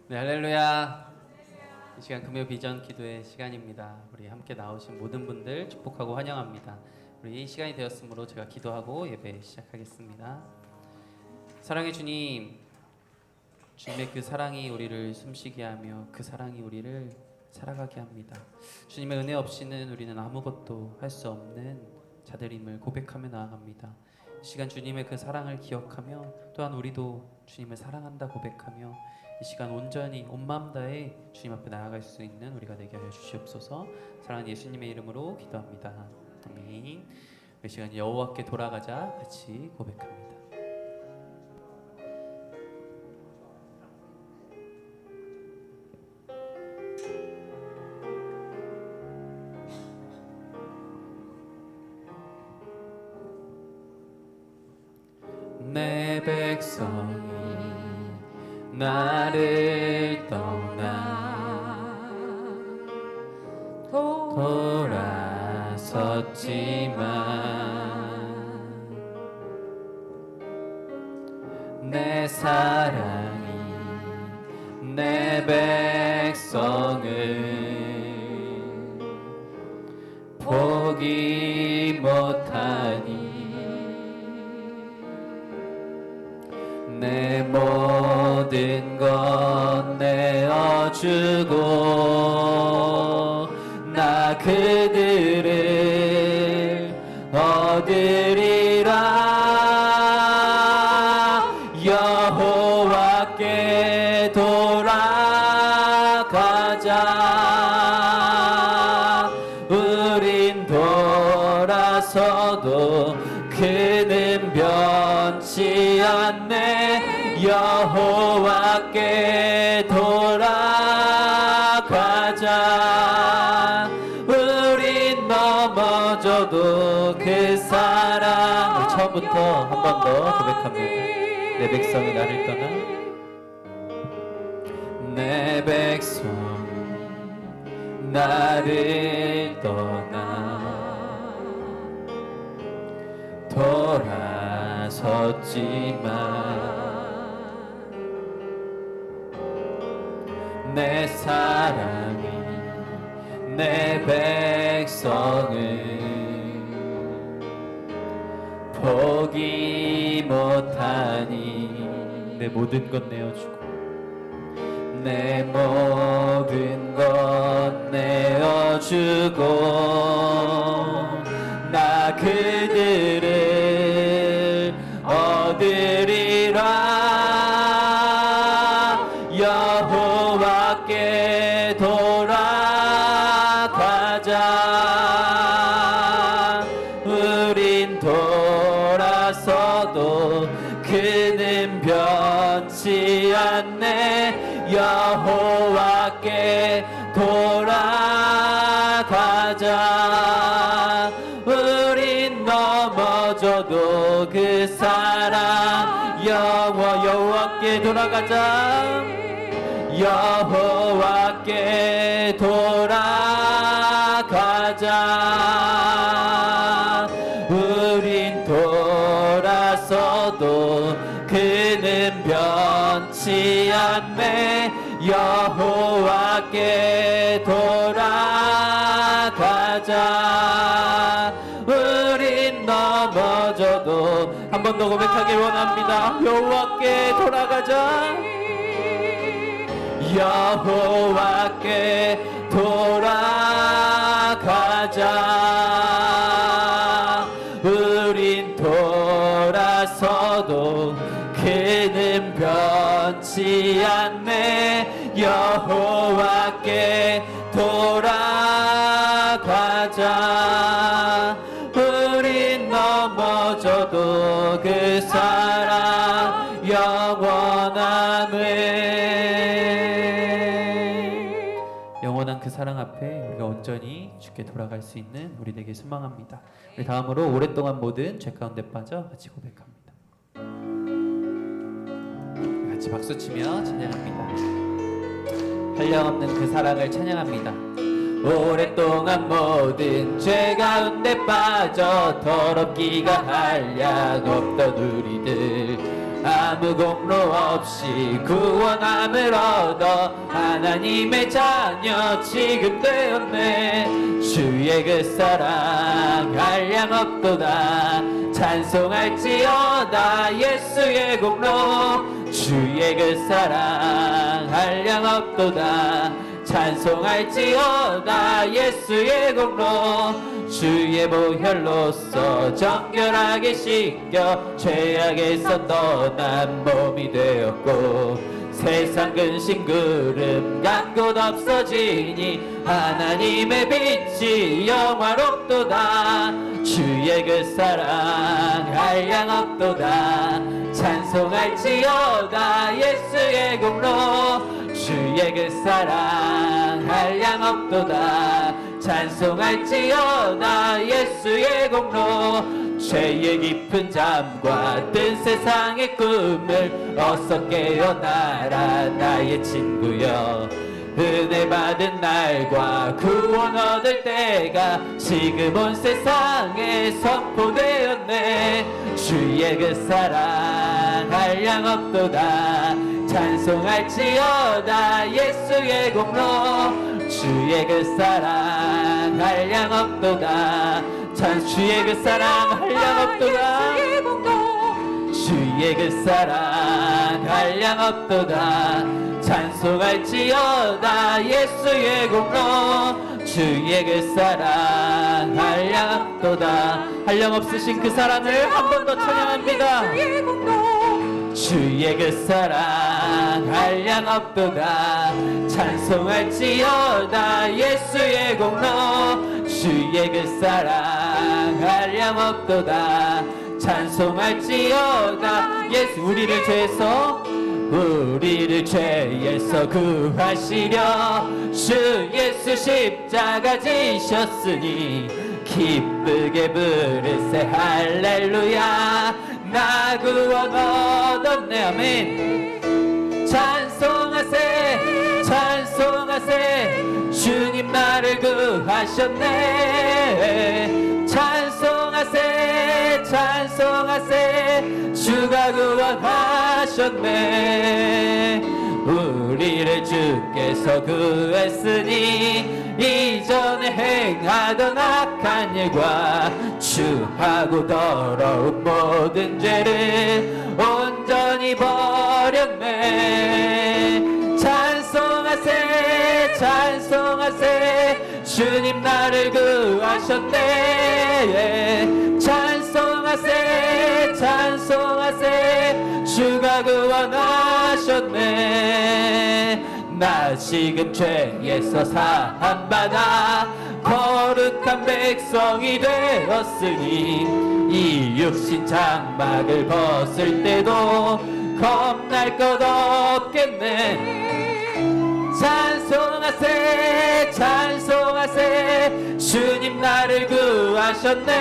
네, 할렐루야. 이 시간 금요 비전 기도의 시간입니다. 우리 함께 나오신 모든 분들 축복하고 환영합니다. 우리 이 시간이 되었으므로 제가 기도하고 예배 시작하겠습니다. 사랑의 주님, 주님의 그 사랑이 우리를 숨쉬게 하며 그 사랑이 우리를 살아가게 합니다. 주님의 은혜 없이는 우리는 아무것도 할 수 없는 자들임을 고백하며 나아갑니다. 이 시간 주님의 그 사랑을 기억하며 또한 우리도 주님을 사랑한다 고백하며 이 시간 온전히 온 마음 다해 주님 앞에 나아갈 수 있는 우리가 되게 하여 주시옵소서. 사랑하는 예수님의 이름으로 기도합니다. 아멘. 이 시간 여호와께 돌아가자 같이 고백합니다. 내 백성이 나를 떠나 돌아섰지만 내 사랑이 내 백성을 포기 못하니 내 모든 것 내어주고 나 그들을 얻으리라. 여호와께 돌아가자. 우린 돌아서도 그는 변치 않네. 여호와께 돌아가자. 우린 넘어져도 그 사랑. 처음부터 한 번 더 고백합니다. 내 백성이 나를 떠나 내 백성 나를 떠나 돌아섰지만 내 사랑이 내 백성을 포기 못하니 내 모든 것 내어주고 내 모든 것 내어주고 나 그들을 얻으리라. 여호와께 돌아가자. 우린 돌아서도 그는 변치 않네. 여호와께 돌아가자. 우린 넘어져도 그 사랑 여호와께 돌아가자. 여호와께 돌아가자. 우린 돌아서도 그는 변치 않네. 여호와께 돌아가자. 우린 넘어져도 한 번 더 고백하길 원합니다. 여호와께 돌아가자. 여호와께 돌아가자. 우린 돌아서도 그는 변치 않네. 여호와께 돌아가자. 우린 넘어져도 그 사랑 영원하네. 영원한 그 사랑 앞에 우리가 온전히 주께 돌아갈 수 있는 우리 되게 소망합니다. 우리 다음으로 오랫동안 모든 죄 가운데 빠져 같이 고백합니다. 같이 박수치며 찬양합니다. 한량없는 그 사랑을 찬양합니다. 오랫동안 모든 죄 가운데 빠져 더럽기가 한량 없던 우리들 아무 공로 없이 구원함을 얻어 하나님의 자녀 지금 되었네. 주의 그 사랑 한량없도다. 찬송할지어다 예수의 공로. 주의 그 사랑 한량없도다. 찬송할지어다 예수의 공로. 주의 보혈로서 정결하게 씻겨 죄악에서 떠난 몸이 되었고 세상 근심 구름 간 곳 없어지니 하나님의 빛이 영화롭도다. 주의 그 사랑 한량없도다. 찬송할지어다 예수의 공로. 주의 그 사랑 한량없도다. 찬송할지어다 예수의 공로. 죄의 깊은 잠과 뜬 세상의 꿈을 어서 깨어나라 나의 친구여. 은혜 받은 날과 구원 얻을 때가 지금 온 세상에 선포되었네. 주의 그 사랑 한량없도다. 찬송할지어다 예수의 공로. 주의 그 사랑 한량없도다. 주의 그 사랑 한량없도다. 주의 그 사랑 한량없도다. 찬송할지어다 예수의 공로. 주의 그 사랑 한량없도다. 한량없으신 그 사랑을 한 번 더 찬양합니다. 주의 그 사랑 한량없도다. 찬송할지어다 예수의 공로. 주의 그 사랑 한량없도다. 찬송할지어다 예수. 우리를 죄에서 구하시려 주 예수 십자가 지셨으니 기쁘게 부르세 할렐루야. 나 구원 얻었네. 아멘. 찬송하세 찬송하세 주님 나를 구하셨네. 찬송하세 찬송하세 주가 구원하셨네. 우리를 주께서 구했으니 이전에 행하던 악한 일과 추하고 더러운 모든 죄를 온전히 버렸네. 찬송하세 찬송하세 주님 나를 구하셨네. 찬송하세 찬송하세 주가 구원하셨네. 나 지금 죄에서 사함받아 거룩한 백성이 되었으니 이 육신 장막을 벗을 때도 겁날 것 없겠네. 찬송하세 찬송하세 주님 나를 구하셨네.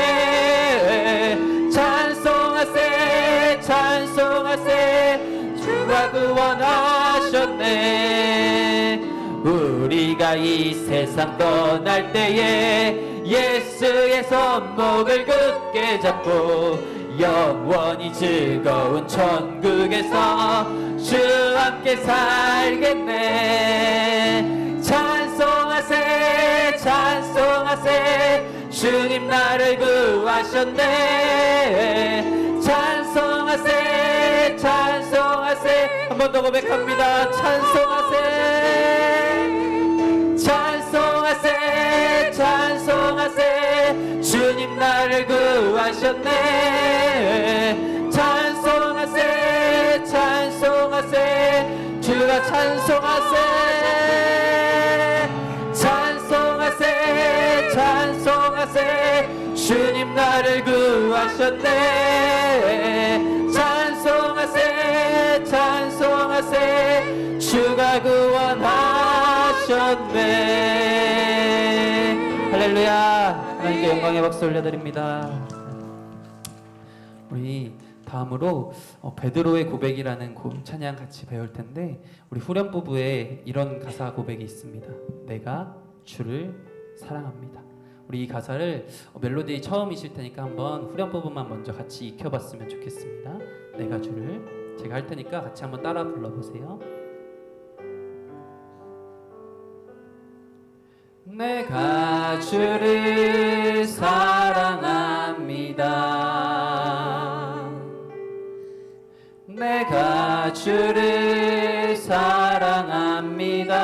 찬송하세 찬송하세 주가 구원하셨네. 우리가 이 세상 떠날 때에 예수의 손목을 굳게 잡고 영원히 즐거운 천국에서 주 함께 살겠네. 찬송하세 찬송하세 주님 나를 구하셨네. 찬송하세 찬송하세 한 번 더 고백합니다. 찬송하세 찬송하세 찬송하세 주님 나를 구하셨네. 찬송하세 찬송하세 주가 찬송하세 찬송하세 찬송하세 주님 나를 구하셨네. 찬송하세 찬송하세 주가 구원하셨네. 할렐루야. 하나님께 영광의 박수 올려드립니다. 우리 다음으로 베드로의 고백이라는 찬양 같이 배울 텐데 우리 후렴 부부에 이런 가사 고백이 있습니다. 내가 주를 사랑합니다. 우리 이 가사를 멜로디 처음이실 테니까 한번 후렴 부분만 먼저 같이 익혀봤으면 좋겠습니다. 내가 주를 제가 할 테니까 같이 한번 따라 불러보세요. 내가 주를 사랑합니다. 내가 주를 사랑합니다.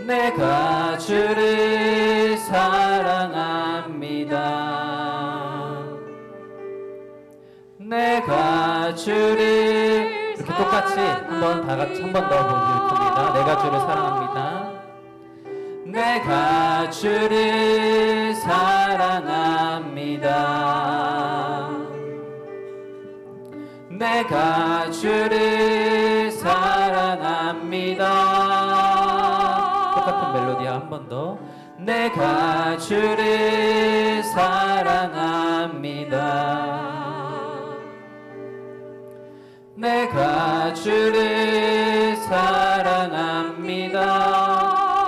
내가 주를 사랑합니다. 내가 주를 이렇게 똑같이 한번 다 같이 한 번 더 보여드릴 겁니다. 내가 주를 사랑합니다. 내가 주를 사랑합니다. 내가 주를 사랑합니다. 똑같은 멜로디야 한 번 더. 내가 주를 사랑합니다. 내가 주를 사랑합니다.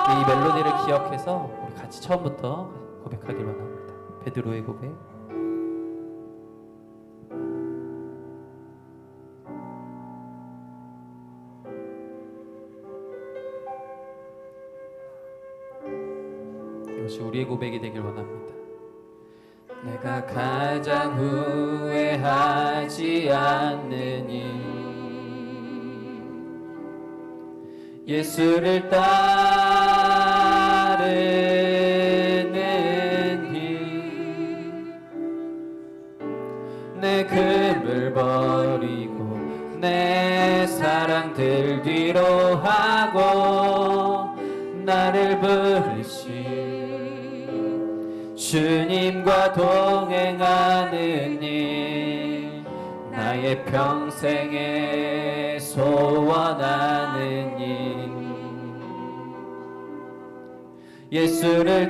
이 멜로디를 기억해서 우리 같이 처음부터 고백하기로 합니다. 베드로의 고백. 이것이 우리의 고백이 되길 원합니다. 내가 가장 후회하지 않느니 예수를 따르는 길, 내 금을 버리고 내 사랑들 뒤로 하고 나를 부르신 주님과 동행하는 일, 나의 평생에 소원하는 일, 예수를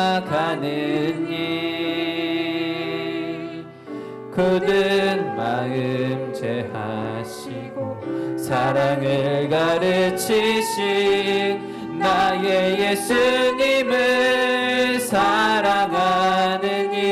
닮아가는 일, 굳은 마음 제하시고 사랑을 가르치신 나의 예수님을 사랑하는 일,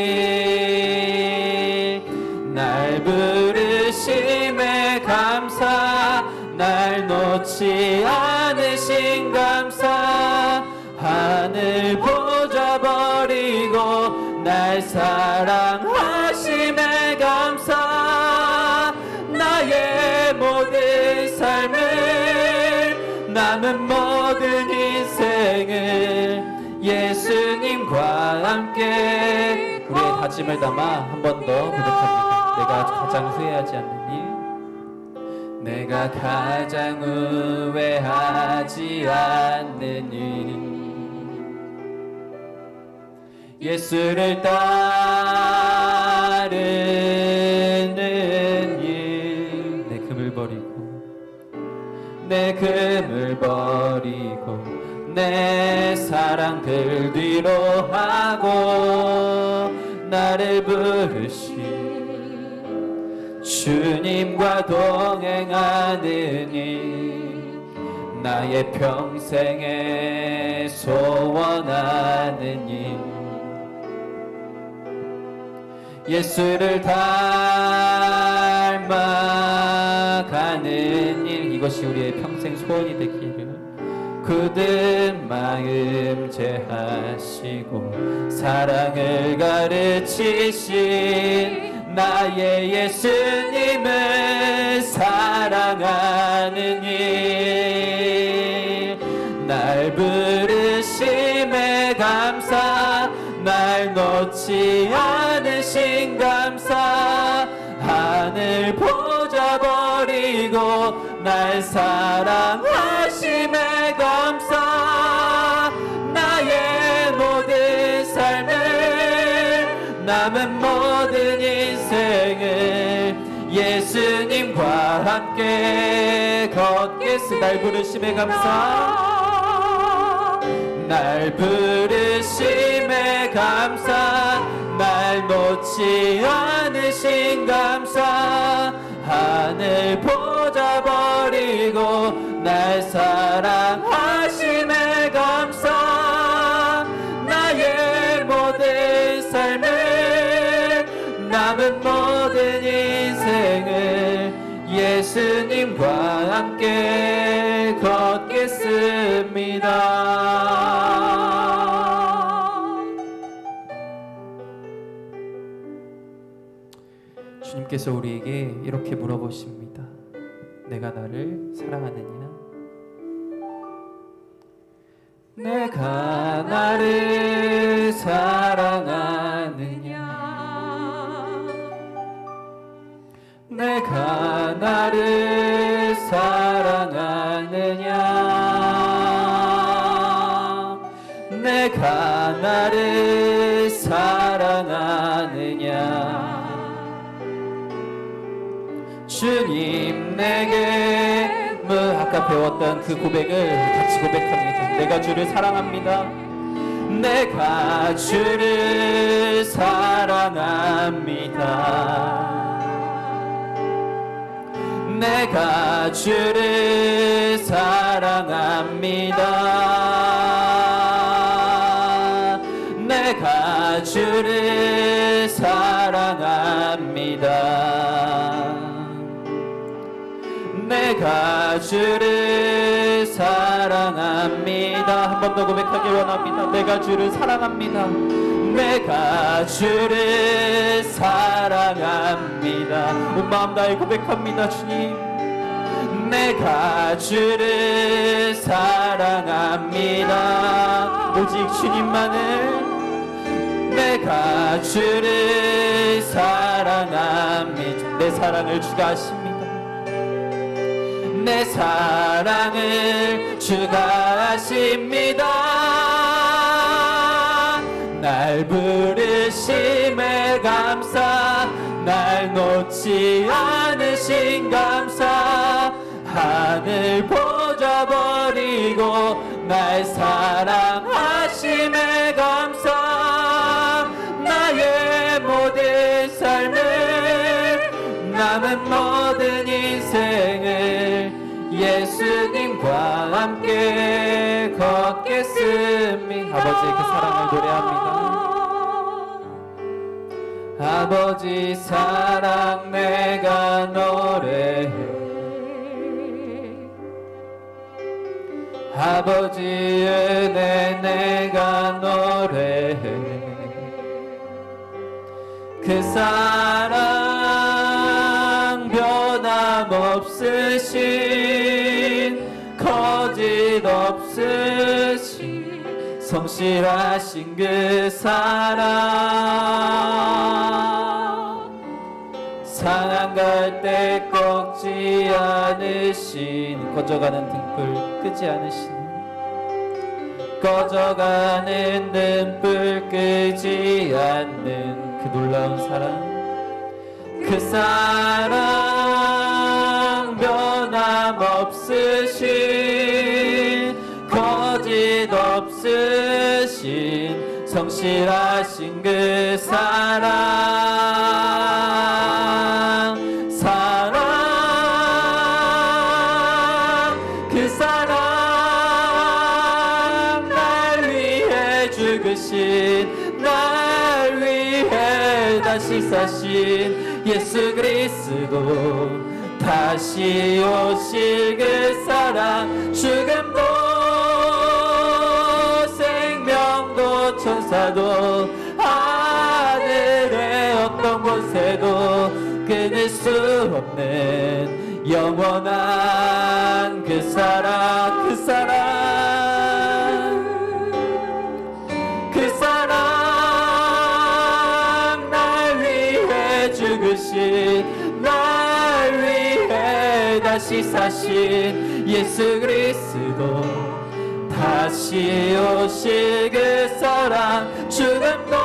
날 부르심에 감사, 날 놓지 않으신 감사, 하늘 보좌 버리고 날 사랑하심에 감사, 나의 모든 삶을 남은 모든 인생을 예수님과 함께 우리의 다짐을 담아 한 번 더 고백합니다. 내가 가장 후회하지 않는 일, 내가 가장 후회하지 않는 일, 예수를 따르는 일, 내 금을 버리고 내 금을 버리고 내 사랑들 뒤로 하고 나를 부르신 주님과 동행하는 일, 나의 평생에 소원하는 일, 예수를 닮아가는 일, 이것이 우리의 평생 소원이 되기를 굳은 마음 제하시고 사랑을 가르치신 나의 예수님을 사랑하는 일, 날 부르심에 감사, 날 놓지 않으신 감사, 하늘 보좌 버리고 날 사랑하심에 감사, 나의 모든 삶을 남은 모든 인생을 예수님과 함께 걷겠으. 날 부르심에 감사, 날 부르심에 감사, 날 놓지 않으신 감사, 하늘 보좌 버리고 날 사랑하심에 감사, 나의 모든 삶을 모든 인생을 예수님과 함께 걷겠습니다. 주님께서 우리에게 이렇게 물어보십니다. 내가 너를 사랑하느냐? 내가 나를 사랑하느냐? 내가 나를 사랑하느냐? 내가 나를 사랑하느냐? 주님 내게 아까 배웠던 그 고백을 같이 고백합니다. 내가 주를 사랑합니다. 내가 주를 사랑합니다. 내가 주를 사랑합니다. 내가 주를 사랑합니다. 내가 주를 사랑합니다. 한 번 더 고백하길 원합니다. 내가 주를 사랑합니다. 내가 주를 사랑합니다. 온 마음 다해 고백합니다. 주님 내가 주를 사랑합니다. 오직 주님만을 내가 주를 사랑합니다. 내 사랑을 주가 아십니다. 내 사랑을 주가 아십니다. 날 부르심에 감사, 날 놓지 않으신 감사, 하늘 보좌 버리고 날 사랑하심에 감사. 나의 모든 삶을, 남은 모든 인생을 예수님과 함께 걷겠습니다. 아버지의 그 사랑을 노래합니다. 아버지 사랑 내가 노래해. 아버지 은혜 내가 노래해. 그 사랑 변함없으신, 거짓 없으신, 성실하신 그 사랑, 상한 갈 때 꺾지 않으신, 꺼져가는 등불 끄지 않으신, 꺼져가는 등불 끄지 않는 그 놀라운 사랑, 그 사랑 변함없으신, 거짓 없으신, 성실하신 그 사랑, 그 사랑 날 위해 죽으신, 날 위해 다시 사신 예수 그리스도, 다시 오실 그 사랑, 죽음도 생명도 천사도 하늘의 어떤 곳에도 끊을 수 없는 영원한 그 사랑, 그 사랑, 그 사랑 날 위해 죽으신, 날 위해 다시 사신 예수 그리스도, 다시 오실 그 사랑, 죽음도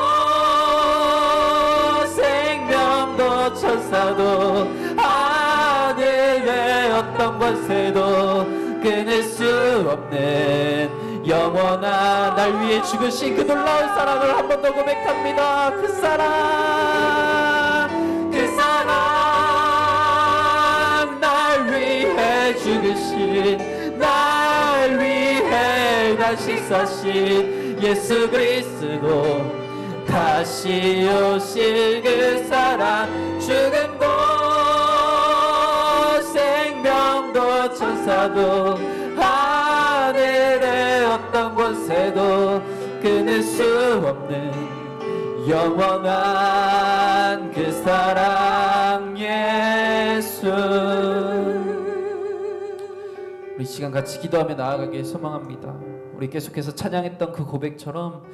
생명도 천사도 하늘의 어떤 것에도 끊을 수 없는 영원한, 날 위해 죽으신 그 놀라운 사랑을 한 번 더 고백합니다. 그 사랑, 그 사랑 날 위해 죽으신, 날 위해 다시 사신 예수 그리스도, 다시 오실 그 사랑, 죽음도 생명도 천사도 하늘의 어떤 곳에도 끊을 수 없는 영원한 그 사랑 예수. 우리 시간 같이 기도하며 나아가길 소망합니다. 우리 계속해서 찬양했던 그 고백처럼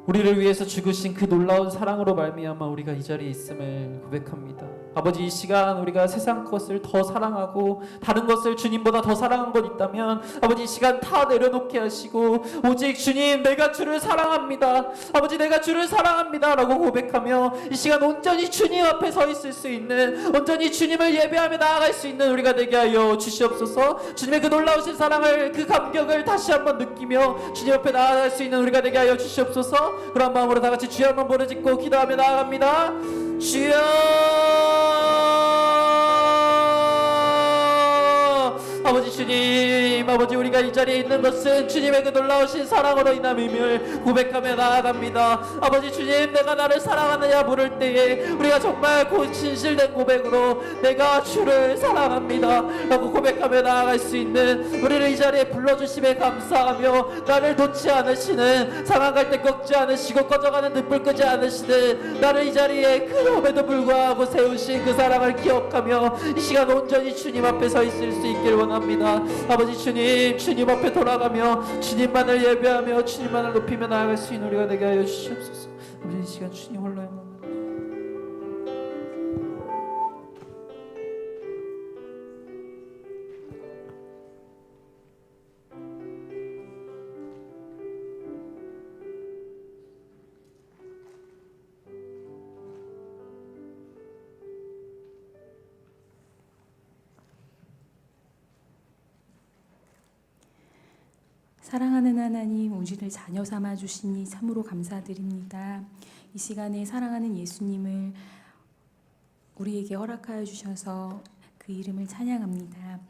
우리를 위해서 죽으신 그 놀라운 사랑으로 말미암아 우리가 이 자리에 있음을 고백합니다. 아버지, 이 시간 우리가 세상 것을 더 사랑하고 다른 것을 주님보다 더 사랑한 것 있다면 아버지, 이 시간 다 내려놓게 하시고 오직 주님, 내가 주를 사랑합니다, 아버지 내가 주를 사랑합니다 라고 고백하며 이 시간 온전히 주님 앞에 서 있을 수 있는, 온전히 주님을 예배하며 나아갈 수 있는 우리가 되게 하여 주시옵소서. 주님의 그 놀라우신 사랑을, 그 감격을 다시 한번 느끼며 주님 앞에 나아갈 수 있는 우리가 되게 하여 주시옵소서. 그런 마음으로 다 같이 주여 한번 부르짖고 기도하며 나아갑니다. 주여, 아버지 주님, 아버지 우리가 이 자리에 있는 것은 주님의 그 놀라우신 사랑으로 인함임을 고백하며 나아갑니다. 아버지 주님, 내가 나를 사랑하느냐 물을 때에 우리가 정말 진실된 고백으로 내가 주를 사랑합니다 라고 고백하며 나아갈 수 있는 우리를 이 자리에 불러주심에 감사하며 나를 놓지 않으시는, 상한 갈 때 꺾지 않으시고 꺼져가는 늪을 끄지 않으시는 나를 이 자리에 그럼에도 불구하고 세우신 그 사랑을 기억하며 이 시간 온전히 주님 앞에 서 있을 수 있기를 원합니다. 아버지 주님, 주님 앞에 돌아가며 주님만을 예배하며 주님만을 높이며 나아갈 수 있는 우리가 되게 하여 주시옵소서. 아버지, 이 시간 주님 홀로에만 사랑하는 하나님, 우리를 자녀 삼아 주시니 참으로 감사드립니다. 이 시간에 사랑하는 예수님을 우리에게 허락하여 주셔서 그 이름을 찬양합니다.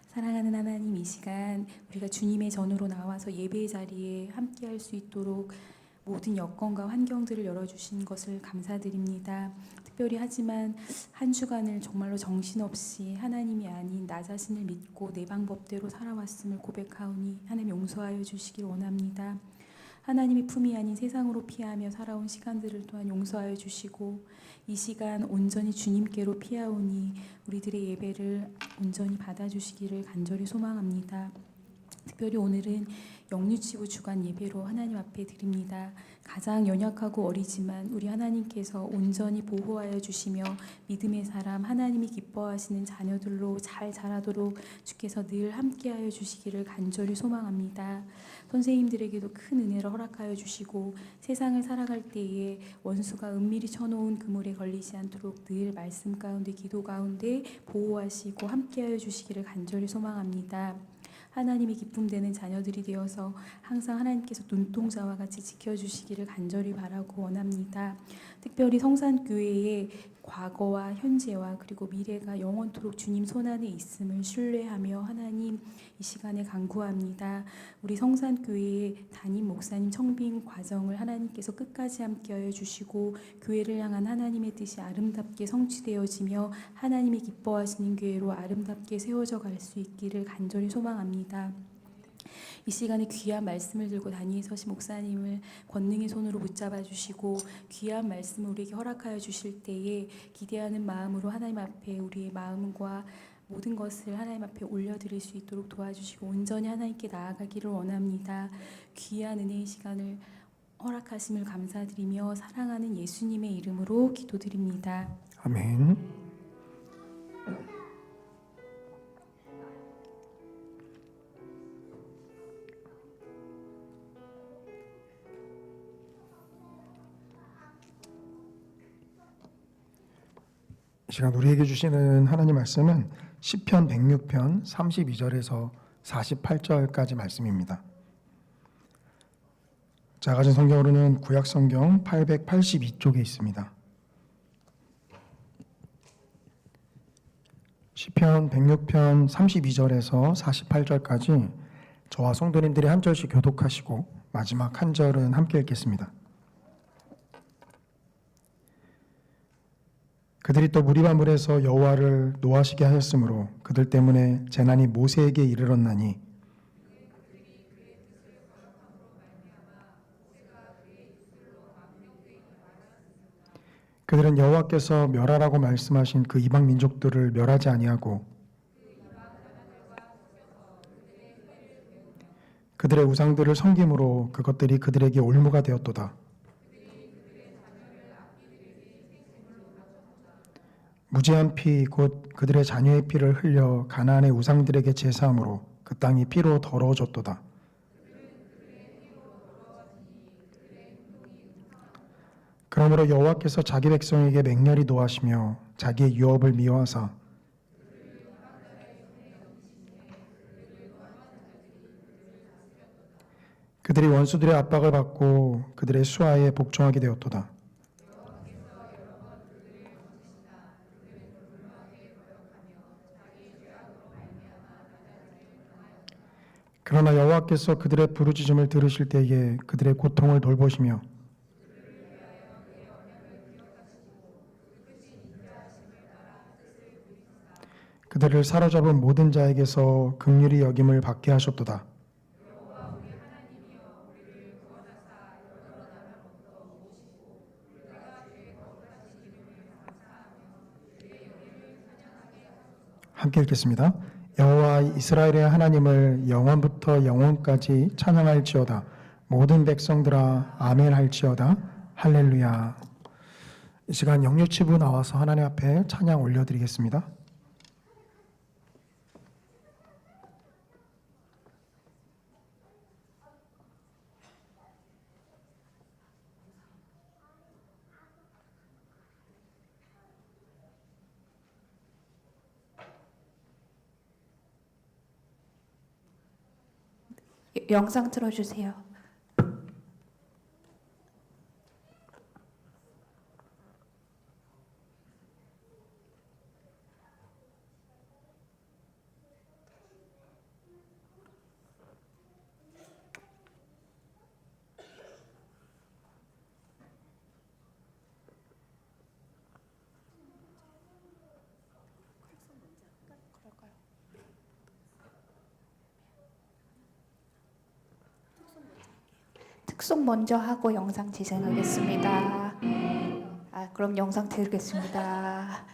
사랑하는 하나님, 이 시간 우리가 주님의 전으로 나와서 예배의 자리에 함께할 수 있도록 모든 여건과 환경들을 열어주신 것을 감사드립니다. 특별히 하지만 한 주간을 정말로 정신없이 하나님이 아닌 나 자신을 믿고 내 방법대로 살아왔음을 고백하오니 하나님 용서하여 주시길 원합니다. 하나님의 품이 아닌 세상으로 피하며 살아온 시간들을 또한 용서하여 주시고 이 시간 온전히 주님께로 피하오니 우리들의 예배를 온전히 받아주시기를 간절히 소망합니다. 특별히 오늘은 영유치부 주간 예배로 하나님 앞에 드립니다. 가장 연약하고 어리지만 우리 하나님께서 온전히 보호하여 주시며 믿음의 사람, 하나님이 기뻐하시는 자녀들로 잘 자라도록 주께서 늘 함께하여 주시기를 간절히 소망합니다. 선생님들에게도 큰 은혜를 허락하여 주시고 세상을 살아갈 때에 원수가 은밀히 쳐놓은 그물에 걸리지 않도록 늘 말씀 가운데, 기도 가운데 보호하시고 함께하여 주시기를 간절히 소망합니다. 하나님이 기쁨되는 자녀들이 되어서 항상 하나님께서 눈동자와 같이 지켜주시기를 간절히 바라고 원합니다. 특별히 성산교회의 과거와 현재와 그리고 미래가 영원토록 주님 손안에 있음을 신뢰하며 하나님 이 시간에 간구합니다. 우리 성산교회의 담임 목사님 청빙 과정을 하나님께서 끝까지 함께하여 주시고 교회를 향한 하나님의 뜻이 아름답게 성취되어지며 하나님이 기뻐하시는 교회로 아름답게 세워져 갈 수 있기를 간절히 소망합니다. 이 시간에 귀한 말씀을 들고 다니엘서시 목사님을 권능의 손으로 붙잡아 주시고 귀한 말씀을 우리에게 허락하여 주실 때에 기대하는 마음으로 하나님 앞에 우리의 마음과 모든 것을 하나님 앞에 올려드릴 수 있도록 도와주시고 온전히 하나님께 나아가기를 원합니다. 귀한 은혜의 시간을 허락하심을 감사드리며 사랑하는 예수님의 이름으로 기도드립니다. 아멘. 이 시간 우리에게 주시는 하나님 말씀은 시편 106편 32절에서 48절까지 말씀입니다. 제가 가진 성경으로는 구약 성경 882쪽에 있습니다. 시편 106편 32절에서 48절까지 저와 성도님들이 한 절씩 교독하시고 마지막 한 절은 함께 읽겠습니다. 그들이 또 무리바 물에서 여호와를 노하시게 하였으므로 그들 때문에 재난이 모세에게 이르렀나니 그들은 여호와께서 멸하라고 말씀하신 그 이방 민족들을 멸하지 아니하고 그들의 우상들을 섬김으로 그것들이 그들에게 올무가 되었도다. 무죄한 피 곧 그들의 자녀의 피를 흘려 가나안의 우상들에게 제사함으로 그 땅이 피로 더러워졌도다. 그러므로 여호와께서 자기 백성에게 맹렬히 노하시며 자기의 유업을 미워하사 그들이 원수들의 압박을 받고 그들의 수하에 복종하게 되었도다. 그러나 여호와께서 그들의 부르짖음을 들으실 때에 그들의 고통을 돌보시며 그들을 사로잡은 모든 자에게서 긍휼히 여김을 받게 하셨도다. 함께 읽겠습니다. 여호와 이스라엘의 하나님을 영원부터 영원까지 찬양할지어다. 모든 백성들아 아멘 할지어다. 할렐루야. 이 시간 영유치부 나와서 하나님 앞에 찬양 올려드리겠습니다. 영상 틀어주세요. 특송 먼저 하고 영상 진행하겠습니다. 그럼 영상 틀겠습니다.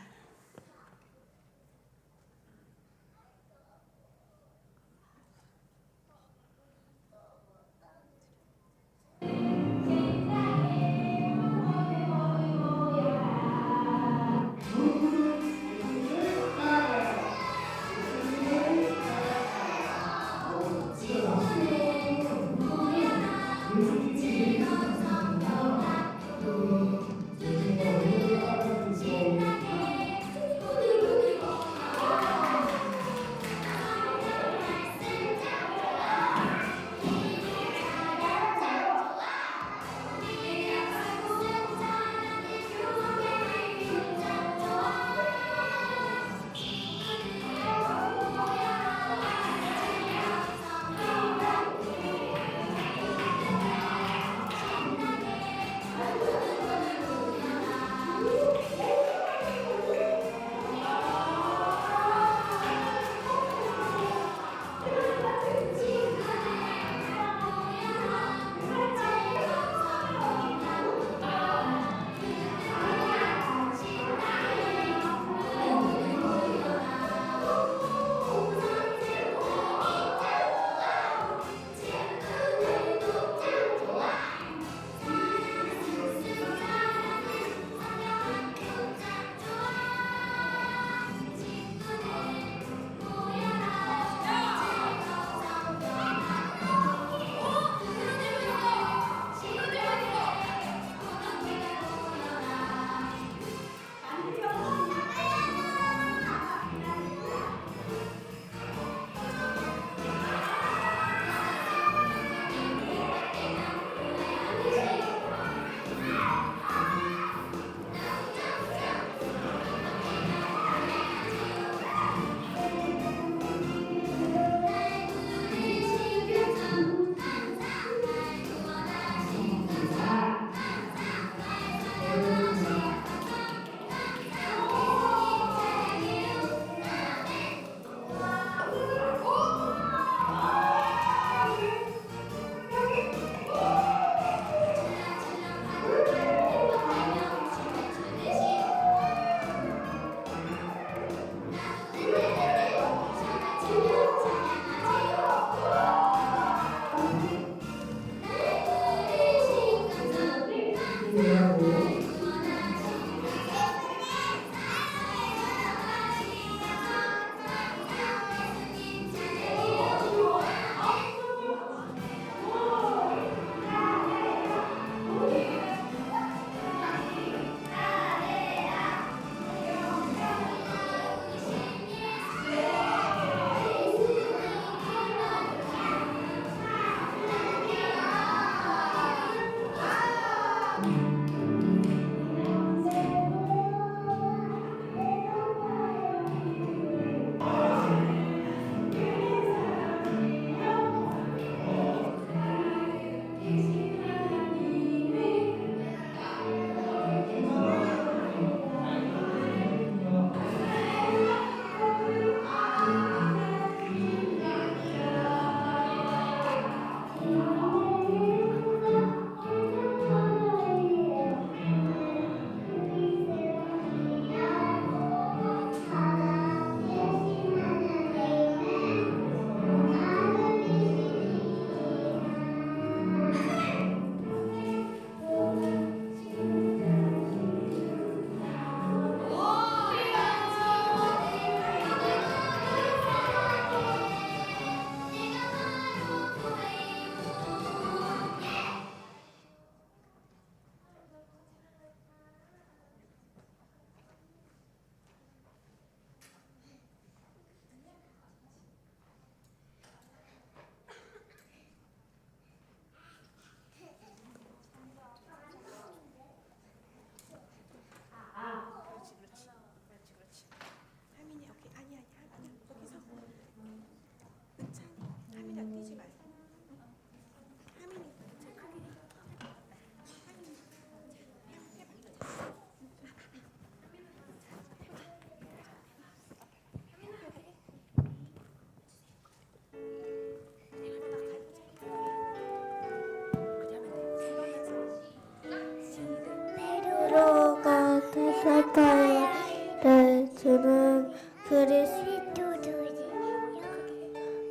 그리스도를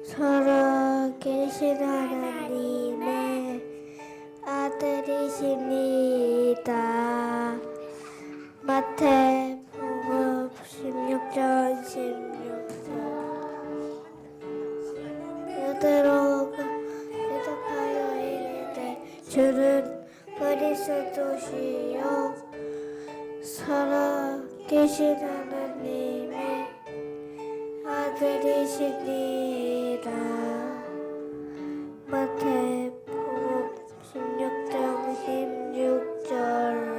살아계신 하나님의 아들이십니다. 마태복음 16장 16절. 베드로가 대답하여 이르되 주는 그리스도시요 살아계신 하나님의 아들이시니라. 마태복음 16장 16절.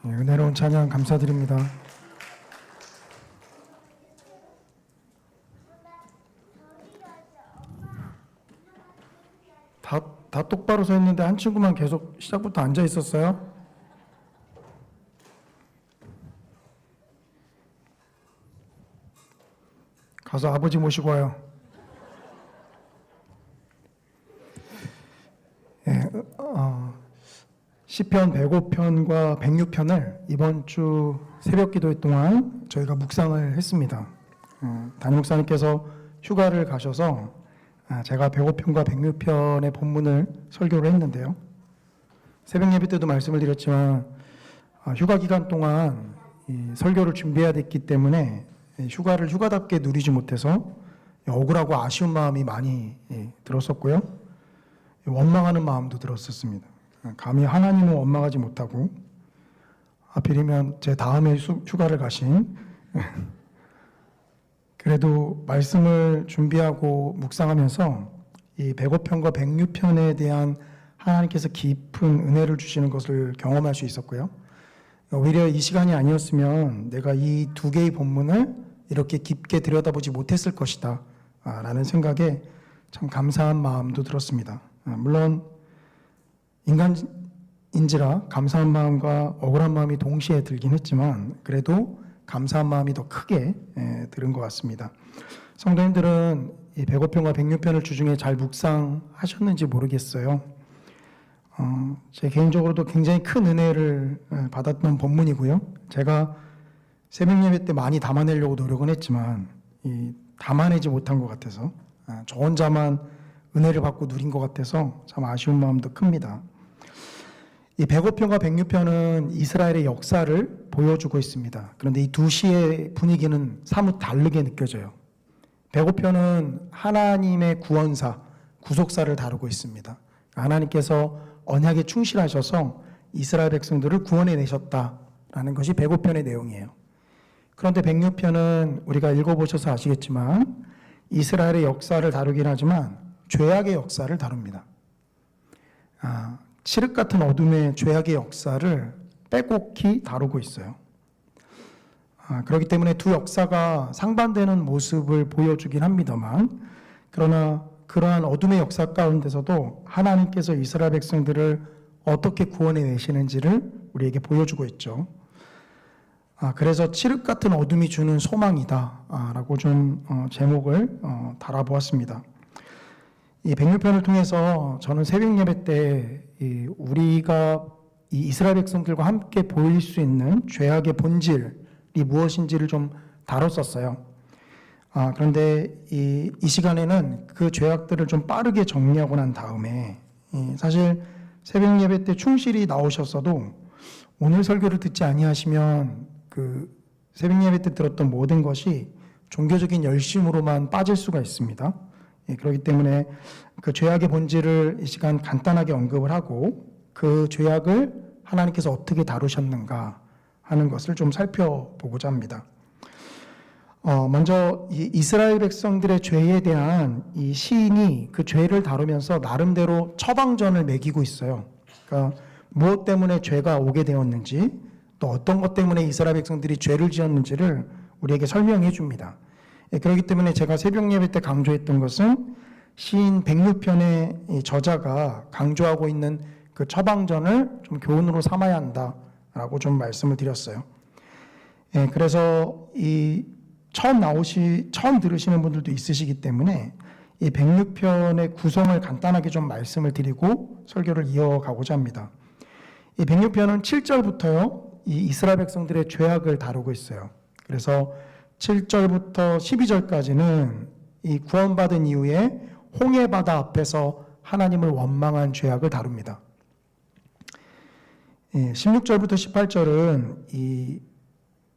은혜로운 찬양 감사드립니다. 다 똑바로 서 있는데 한 친구만 계속 시작부터 앉아 있었어요? 가서 아버지 모시고 와요. 시편 105편과 106편을 이번 주 새벽 기도회 동안 저희가 묵상을 했습니다. 담임 목사님께서 휴가를 가셔서 제가 105편과 106편의 본문을 설교를 했는데요. 새벽 예배 때도 말씀을 드렸지만 휴가 기간 동안 이 설교를 준비해야 됐기 때문에 휴가를 휴가답게 누리지 못해서 억울하고 아쉬운 마음이 많이 들었었고요. 원망하는 마음도 들었었습니다. 감히 하나님을 원망하지 못하고 하필이면 제 다음에 휴가를 가신 그래도 말씀을 준비하고 묵상하면서 이 105편과 106편에 대한 하나님께서 깊은 은혜를 주시는 것을 경험할 수 있었고요. 오히려 이 시간이 아니었으면 내가 이 두 개의 본문을 이렇게 깊게 들여다보지 못했을 것이다 라는 생각에 참 감사한 마음도 들었습니다. 물론 인간인지라 감사한 마음과 억울한 마음이 동시에 들긴 했지만 그래도 감사한 마음이 더 크게 들은 것 같습니다. 성도님들은 이 105편과 106편을 주중에 잘 묵상하셨는지 모르겠어요. 제 개인적으로도 굉장히 큰 은혜를 받았던 본문이고요. 제가 새벽 예배 때 많이 담아내려고 노력은 했지만 담아내지 못한 것 같아서 저 혼자만 은혜를 받고 누린 것 같아서 참 아쉬운 마음도 큽니다. 이 105편과 106편은 이스라엘의 역사를 보여주고 있습니다. 그런데 이 두 시의 분위기는 사뭇 다르게 느껴져요. 105편은 하나님의 구원사, 구속사를 다루고 있습니다. 하나님께서 언약에 충실하셔서 이스라엘 백성들을 구원해내셨다라는 것이 105편의 내용이에요. 그런데 106편은 우리가 읽어보셔서 아시겠지만 이스라엘의 역사를 다루긴 하지만 죄악의 역사를 다룹니다. 칠흑 같은 어둠의 죄악의 역사를 빼곡히 다루고 있어요. 그렇기 때문에 두 역사가 상반되는 모습을 보여주긴 합니다만, 그러나 그러한 어둠의 역사 가운데서도 하나님께서 이스라엘 백성들을 어떻게 구원해 내시는지를 우리에게 보여주고 있죠. 그래서 칠흑 같은 어둠이 주는 소망이다 라고 좀 제목을 달아보았습니다. 이 106편을 통해서 저는 새벽 예배 때 우리가 이 이스라엘 백성들과 함께 보일 수 있는 죄악의 본질이 무엇인지를 좀 다뤘었어요. 그런데 이 시간에는 그 죄악들을 좀 빠르게 정리하고 난 다음에, 사실 새벽 예배 때 충실히 나오셨어도 오늘 설교를 듣지 아니하시면 그 새벽 예배 때 들었던 모든 것이 종교적인 열심으로만 빠질 수가 있습니다. 그렇기 때문에 그 죄악의 본질을 이 시간 간단하게 언급을 하고 그 죄악을 하나님께서 어떻게 다루셨는가 하는 것을 좀 살펴보고자 합니다. 먼저 이 이스라엘 백성들의 죄에 대한 이 시인이 그 죄를 다루면서 나름대로 처방전을 매기고 있어요. 그러니까 무엇 때문에 죄가 오게 되었는지, 또 어떤 것 때문에 이스라엘 백성들이 죄를 지었는지를 우리에게 설명해 줍니다. 그렇기 때문에 제가 새벽 예배 때 강조했던 것은 시인 106편의 저자가 강조하고 있는 그 처방전을 좀 교훈으로 삼아야 한다라고 좀 말씀을 드렸어요. 그래서 이 처음 들으시는 분들도 있으시기 때문에 이 106편의 구성을 간단하게 좀 말씀을 드리고 설교를 이어가고자 합니다. 이 106편은 7절부터요, 이 이스라엘 백성들의 죄악을 다루고 있어요. 그래서 7절부터 12절까지는 이 구원받은 이후에 홍해바다 앞에서 하나님을 원망한 죄악을 다룹니다. 16절부터 18절은 이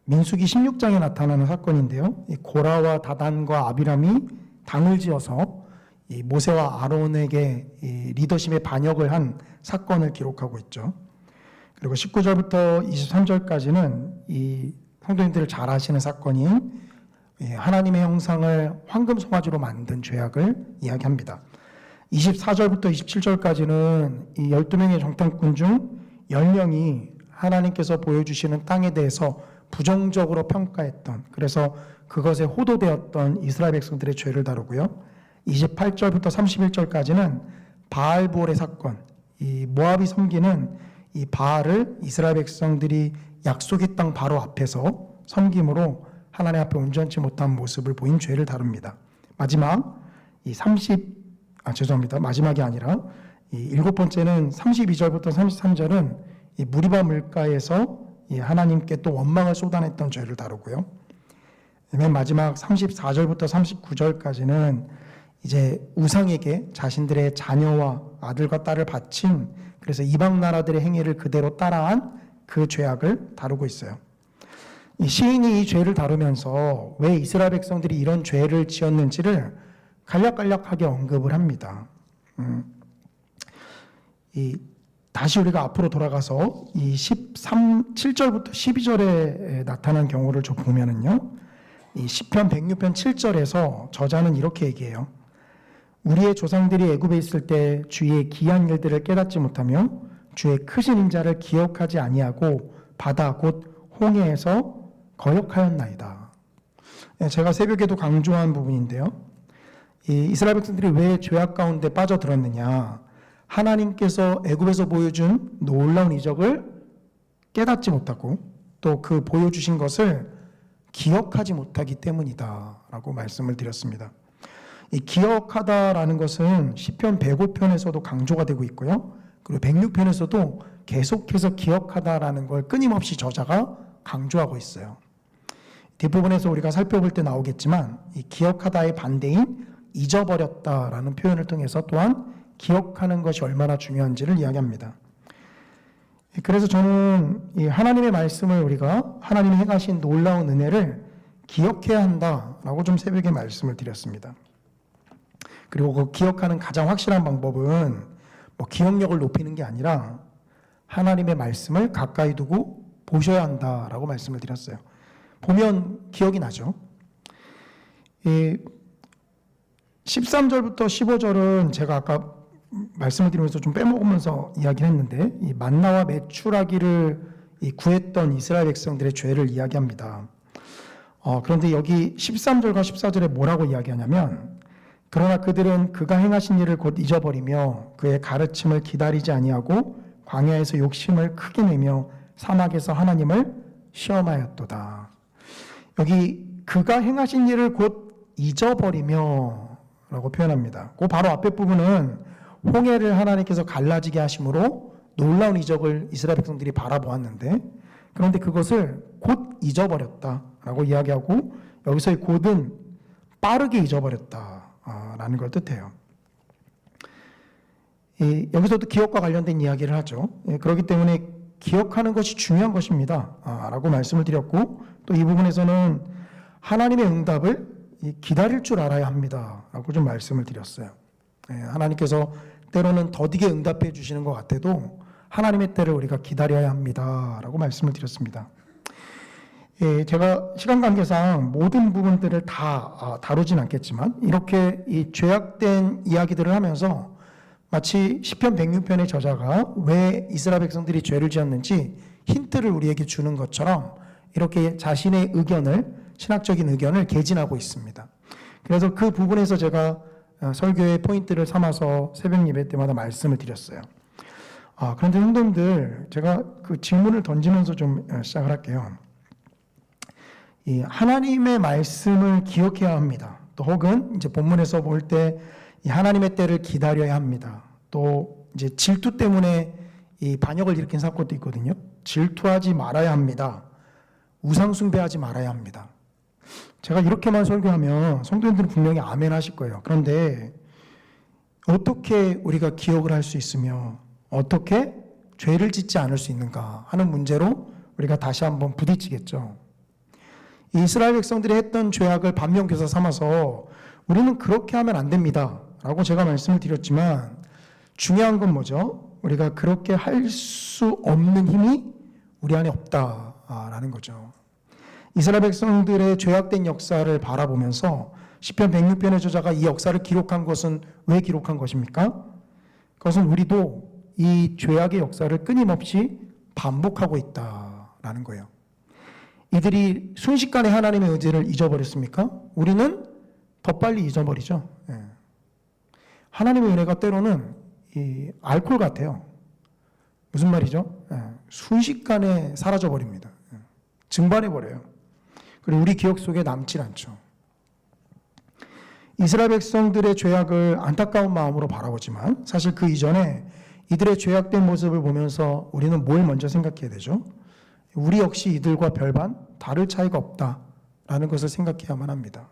민수기 16장에 나타나는 사건인데요. 이 고라와 다단과 아비람이 당을 지어서 이 모세와 아론에게 이 리더십의 반역을 한 사건을 기록하고 있죠. 그리고 19절부터 23절까지는 이 성도님들을 잘 아시는 사건인 하나님의 형상을 황금 송아지로 만든 죄악을 이야기합니다. 24절부터 27절까지는 이 12명의 정탐꾼 중 10명이 하나님께서 보여주시는 땅에 대해서 부정적으로 평가했던, 그래서 그것에 호도되었던 이스라엘 백성들의 죄를 다루고요. 28절부터 31절까지는 바알볼의 사건, 이 모압이 섬기는 이 바알을 이스라엘 백성들이 약속의 땅 바로 앞에서 섬김으로 하나님 앞에 온전치 못한 모습을 보인 죄를 다룹니다. 마지막 마지막이 아니라 이 7번째는 32절부터 33절은 이 무리바 물가에서 이 하나님께 또 원망을 쏟아냈던 죄를 다루고요. 맨 마지막 34절부터 39절까지는 이제 우상에게 자신들의 자녀와 아들과 딸을 바친, 그래서 이방 나라들의 행위를 그대로 따라한 그 죄악을 다루고 있어요. 이 시인이 이 죄를 다루면서 왜 이스라엘 백성들이 이런 죄를 지었는지를 간략간략하게 언급을 합니다. 다시 우리가 앞으로 돌아가서 이 7절부터 12절에 나타난 경우를 좀 보면은요, 이 시편 106편 7절에서 저자는 이렇게 얘기해요. 우리의 조상들이 애굽에 있을 때 주의 기한 일들을 깨닫지 못하며 주의 크신 인자를 기억하지 아니하고 바다 곧 홍해에서 거역하였나이다. 제가 새벽에도 강조한 부분인데요. 이 이스라엘 백성들이 왜 죄악 가운데 빠져들었느냐? 하나님께서 애굽에서 보여준 놀라운 이적을 깨닫지 못하고 또 그 보여주신 것을 기억하지 못하기 때문이다라고 말씀을 드렸습니다. 이 기억하다라는 것은 시편 105편에서도 강조가 되고 있고요. 그리고 106편에서도 계속해서 기억하다라는 걸 끊임없이 저자가 강조하고 있어요. 뒷부분에서 우리가 살펴볼 때 나오겠지만 이 기억하다의 반대인 잊어버렸다라는 표현을 통해서 또한 기억하는 것이 얼마나 중요한지를 이야기합니다. 그래서 저는 이 하나님의 말씀을 우리가 하나님이 행하신 놀라운 은혜를 기억해야 한다라고 좀 새벽에 말씀을 드렸습니다. 그리고 그 기억하는 가장 확실한 방법은 뭐 기억력을 높이는 게 아니라 하나님의 말씀을 가까이 두고 보셔야 한다라고 말씀을 드렸어요. 보면 기억이 나죠. 이 13절부터 15절은 제가 아까 말씀을 드리면서 좀 빼먹으면서 이야기를 했는데 이 만나와 메추라기를 이 구했던 이스라엘 백성들의 죄를 이야기합니다. 그런데 여기 13절과 14절에 뭐라고 이야기하냐면 그러나 그들은 그가 행하신 일을 곧 잊어버리며 그의 가르침을 기다리지 아니하고 광야에서 욕심을 크게 내며 사막에서 하나님을 시험하였도다. 여기 그가 행하신 일을 곧 잊어버리며 라고 표현합니다. 그 바로 앞에 부분은 홍해를 하나님께서 갈라지게 하심으로 놀라운 이적을 이스라엘 백성들이 바라보았는데 그런데 그것을 곧 잊어버렸다라고 이야기하고 여기서의 곧은 빠르게 잊어버렸다라는 걸 뜻해요. 여기서도 기억과 관련된 이야기를 하죠. 그렇기 때문에 기억하는 것이 중요한 것입니다 라고 말씀을 드렸고 또 이 부분에서는 하나님의 응답을 기다릴 줄 알아야 합니다 라고 좀 말씀을 드렸어요. 하나님께서 때로는 더디게 응답해 주시는 것 같아도 하나님의 때를 우리가 기다려야 합니다 라고 말씀을 드렸습니다. 제가 시간 관계상 모든 부분들을 다 다루진 않겠지만 이렇게 이 죄악된 이야기들을 하면서 마치 시편 106편의 저자가 왜 이스라엘 백성들이 죄를 지었는지 힌트를 우리에게 주는 것처럼 이렇게 자신의 의견을 신학적인 의견을 개진하고 있습니다. 그래서 그 부분에서 제가 설교의 포인트를 삼아서 새벽 예배 때마다 말씀을 드렸어요. 그런데 성도님들 제가 그 질문을 던지면서 좀 시작을 할게요. 이 하나님의 말씀을 기억해야 합니다. 또 혹은 이제 본문에서 볼 때 이 하나님의 때를 기다려야 합니다. 또 이제 질투 때문에 이 반역을 일으킨 사건도 있거든요. 질투하지 말아야 합니다. 우상 숭배하지 말아야 합니다. 제가 이렇게만 설교하면 성도님들은 분명히 아멘 하실 거예요. 그런데 어떻게 우리가 기억을 할 수 있으며 어떻게 죄를 짓지 않을 수 있는가 하는 문제로 우리가 다시 한번 부딪히겠죠. 이스라엘 백성들이 했던 죄악을 반면교사 삼아서 우리는 그렇게 하면 안 됩니다 라고 제가 말씀을 드렸지만 중요한 건 뭐죠? 우리가 그렇게 할 수 없는 힘이 우리 안에 없다라는 거죠. 이스라엘 백성들의 죄악된 역사를 바라보면서 시편 106편의 저자가 이 역사를 기록한 것은 왜 기록한 것입니까? 그것은 우리도 이 죄악의 역사를 끊임없이 반복하고 있다라는 거예요. 이들이 순식간에 하나님의 의지를 잊어버렸습니까? 우리는 더 빨리 잊어버리죠. 하나님의 은혜가 때로는 이 알코올 같아요. 무슨 말이죠? 순식간에 사라져버립니다. 증발해버려요. 그리고 우리 기억 속에 남질 않죠. 이스라엘 백성들의 죄악을 안타까운 마음으로 바라보지만 사실 그 이전에 이들의 죄악된 모습을 보면서 우리는 뭘 먼저 생각해야 되죠? 우리 역시 이들과 별반 다를 차이가 없다라는 것을 생각해야만 합니다.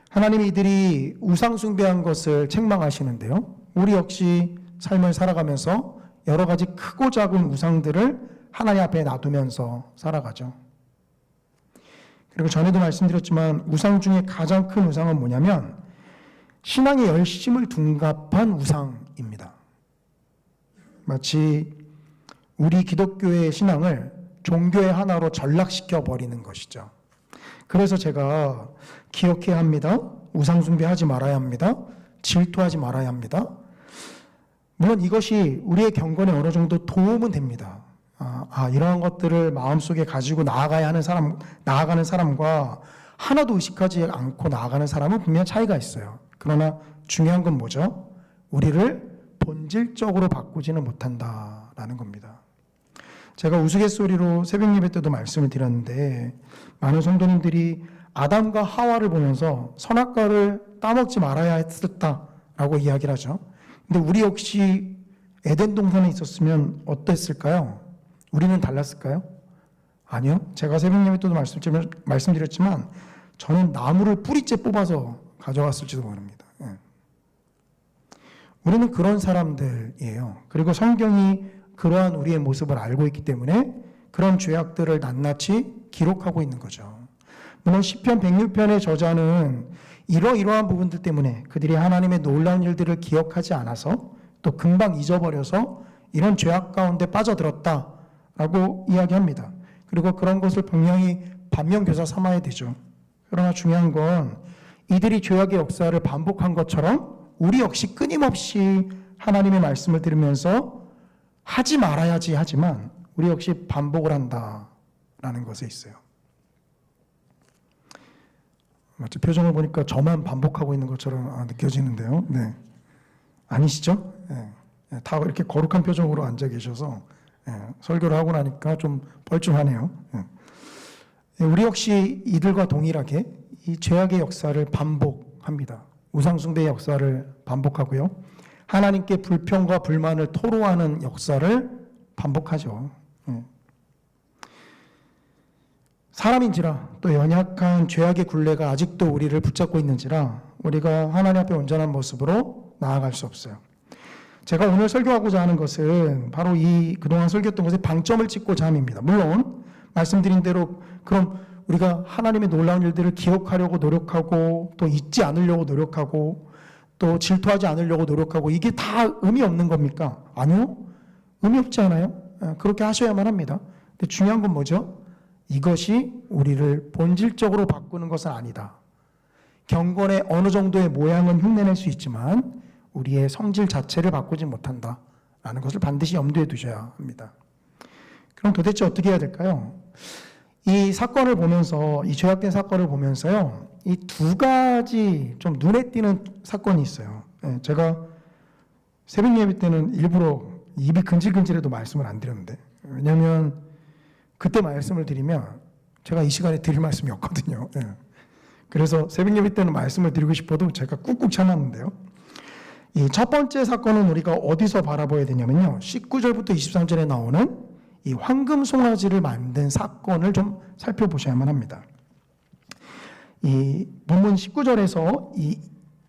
하나님이 이들이 우상 숭배한 것을 책망하시는데요. 우리 역시 삶을 살아가면서 여러 가지 크고 작은 우상들을 하나님 앞에 놔두면서 살아가죠. 그리고 전에도 말씀드렸지만 우상 중에 가장 큰 우상은 뭐냐면 신앙의 열심을 둔갑한 우상입니다. 마치 우리 기독교의 신앙을 종교의 하나로 전락시켜 버리는 것이죠. 그래서 제가 기억해야 합니다. 우상 숭배하지 말아야 합니다. 질투하지 말아야 합니다. 물론 이것이 우리의 경건에 어느 정도 도움은 됩니다. 이러한 것들을 마음속에 가지고 나아가는 사람과 하나도 의식하지 않고 나아가는 사람은 분명 차이가 있어요. 그러나 중요한 건 뭐죠? 우리를 본질적으로 바꾸지는 못한다라는 겁니다. 제가 우스갯소리로 새벽 예배 때도 말씀을 드렸는데 많은 성도님들이 아담과 하와를 보면서 선악과를 따먹지 말아야 했었다라고 이야기를 하죠. 근데 우리 역시 에덴 동산에 있었으면 어땠을까요? 우리는 달랐을까요? 아니요. 제가 새벽 예배 때도 말씀드렸지만 저는 나무를 뿌리째 뽑아서 가져갔을지도 모릅니다. 우리는 그런 사람들이에요. 그리고 성경이 그러한 우리의 모습을 알고 있기 때문에 그런 죄악들을 낱낱이 기록하고 있는 거죠. 물론 시편 106편의 저자는 이러한 부분들 때문에 그들이 하나님의 놀라운 일들을 기억하지 않아서 또 금방 잊어버려서 이런 죄악 가운데 빠져들었다라고 이야기합니다. 그리고 그런 것을 분명히 반면교사 삼아야 되죠. 그러나 중요한 건 이들이 죄악의 역사를 반복한 것처럼 우리 역시 끊임없이 하나님의 말씀을 들으면서 하지 말아야지 하지만 우리 역시 반복을 한다라는 것에 있어요. 마치 표정을 보니까 저만 반복하고 있는 것처럼 느껴지는데요. 네. 아니시죠? 네. 다 이렇게 거룩한 표정으로 앉아 계셔서 설교를 하고 나니까 좀 뻘쭘하네요. 우리 역시 이들과 동일하게 이 죄악의 역사를 반복합니다. 우상숭배의 역사를 반복하고요. 하나님께 불평과 불만을 토로하는 역사를 반복하죠. 사람인지라 또 연약한 죄악의 굴레가 아직도 우리를 붙잡고 있는지라 우리가 하나님 앞에 온전한 모습으로 나아갈 수 없어요. 제가 오늘 설교하고자 하는 것은 바로 이 그동안 설교했던 것에 방점을 찍고자 함입니다. 물론 말씀드린 대로 그럼 우리가 하나님의 놀라운 일들을 기억하려고 노력하고 또 잊지 않으려고 노력하고 또 질투하지 않으려고 노력하고 이게 다 의미 없는 겁니까? 아니요. 의미 없지 않아요? 그렇게 하셔야만 합니다. 근데 중요한 건 뭐죠? 이것이 우리를 본질적으로 바꾸는 것은 아니다. 경건의 어느 정도의 모양은 흉내낼 수 있지만 우리의 성질 자체를 바꾸지 못한다라는 것을 반드시 염두에 두셔야 합니다. 그럼 도대체 어떻게 해야 될까요? 이 사건을 보면서, 이 죄악된 사건을 보면서요, 이 두 가지 좀 눈에 띄는 사건이 있어요. 제가 새벽 예배 때는 일부러 입이 근질근질해도 말씀을 안 드렸는데, 왜냐하면 그때 말씀을 드리면 제가 이 시간에 드릴 말씀이 없거든요. 그래서 새벽 예배 때는 말씀을 드리고 싶어도 제가 꾹꾹 참았는데요. 이 첫 번째 사건은 우리가 어디서 바라봐야 되냐면요, 19절부터 23절에 나오는 이 황금 송아지를 만든 사건을 좀 살펴보셔야만 합니다. 이 본문 19절에서 이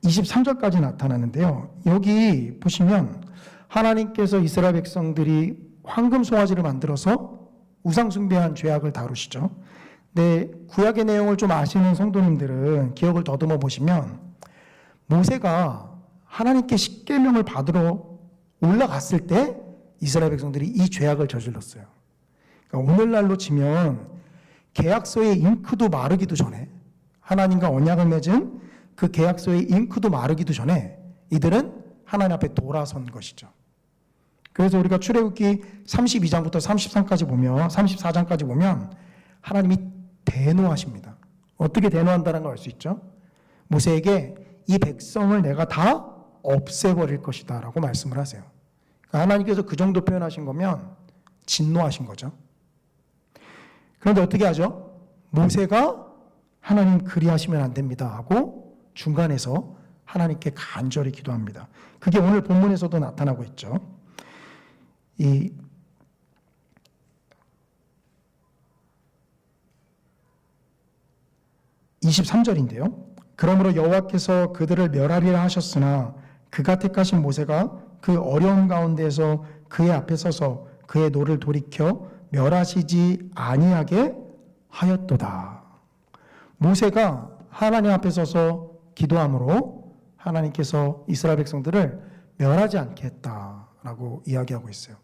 23절까지 나타나는데요. 여기 보시면 하나님께서 이스라엘 백성들이 황금 송아지를 만들어서 우상 숭배한 죄악을 다루시죠. 근데 구약의 내용을 좀 아시는 성도님들은 기억을 더듬어 보시면 모세가 하나님께 십계명을 받으러 올라갔을 때 이스라엘 백성들이 이 죄악을 저질렀어요. 그러니까 오늘날로 치면 계약서의 잉크도 마르기도 전에, 하나님과 언약을 맺은 그 계약서의 잉크도 마르기도 전에 이들은 하나님 앞에 돌아선 것이죠. 그래서 우리가 출애굽기 32장부터 33까지 보면, 34장까지 보면 하나님이 대노하십니다. 어떻게 대노한다는 걸 알 수 있죠? 모세에게 이 백성을 내가 다 없애버릴 것이다 라고 말씀을 하세요. 하나님께서 그 정도 표현하신 거면 진노하신 거죠. 그런데 어떻게 하죠? 모세가 하나님 그리하시면 안 됩니다 하고 중간에서 하나님께 간절히 기도합니다. 그게 오늘 본문에서도 나타나고 있죠. 이 23절인데요. 그러므로 여호와께서 그들을 멸하리라 하셨으나 그가 택하신 모세가 그 어려운 가운데에서 그의 앞에 서서 그의 노를 돌이켜 멸하시지 아니하게 하였도다. 모세가 하나님 앞에 서서 기도함으로 하나님께서 이스라엘 백성들을 멸하지 않게 했다라고 이야기하고 있어요.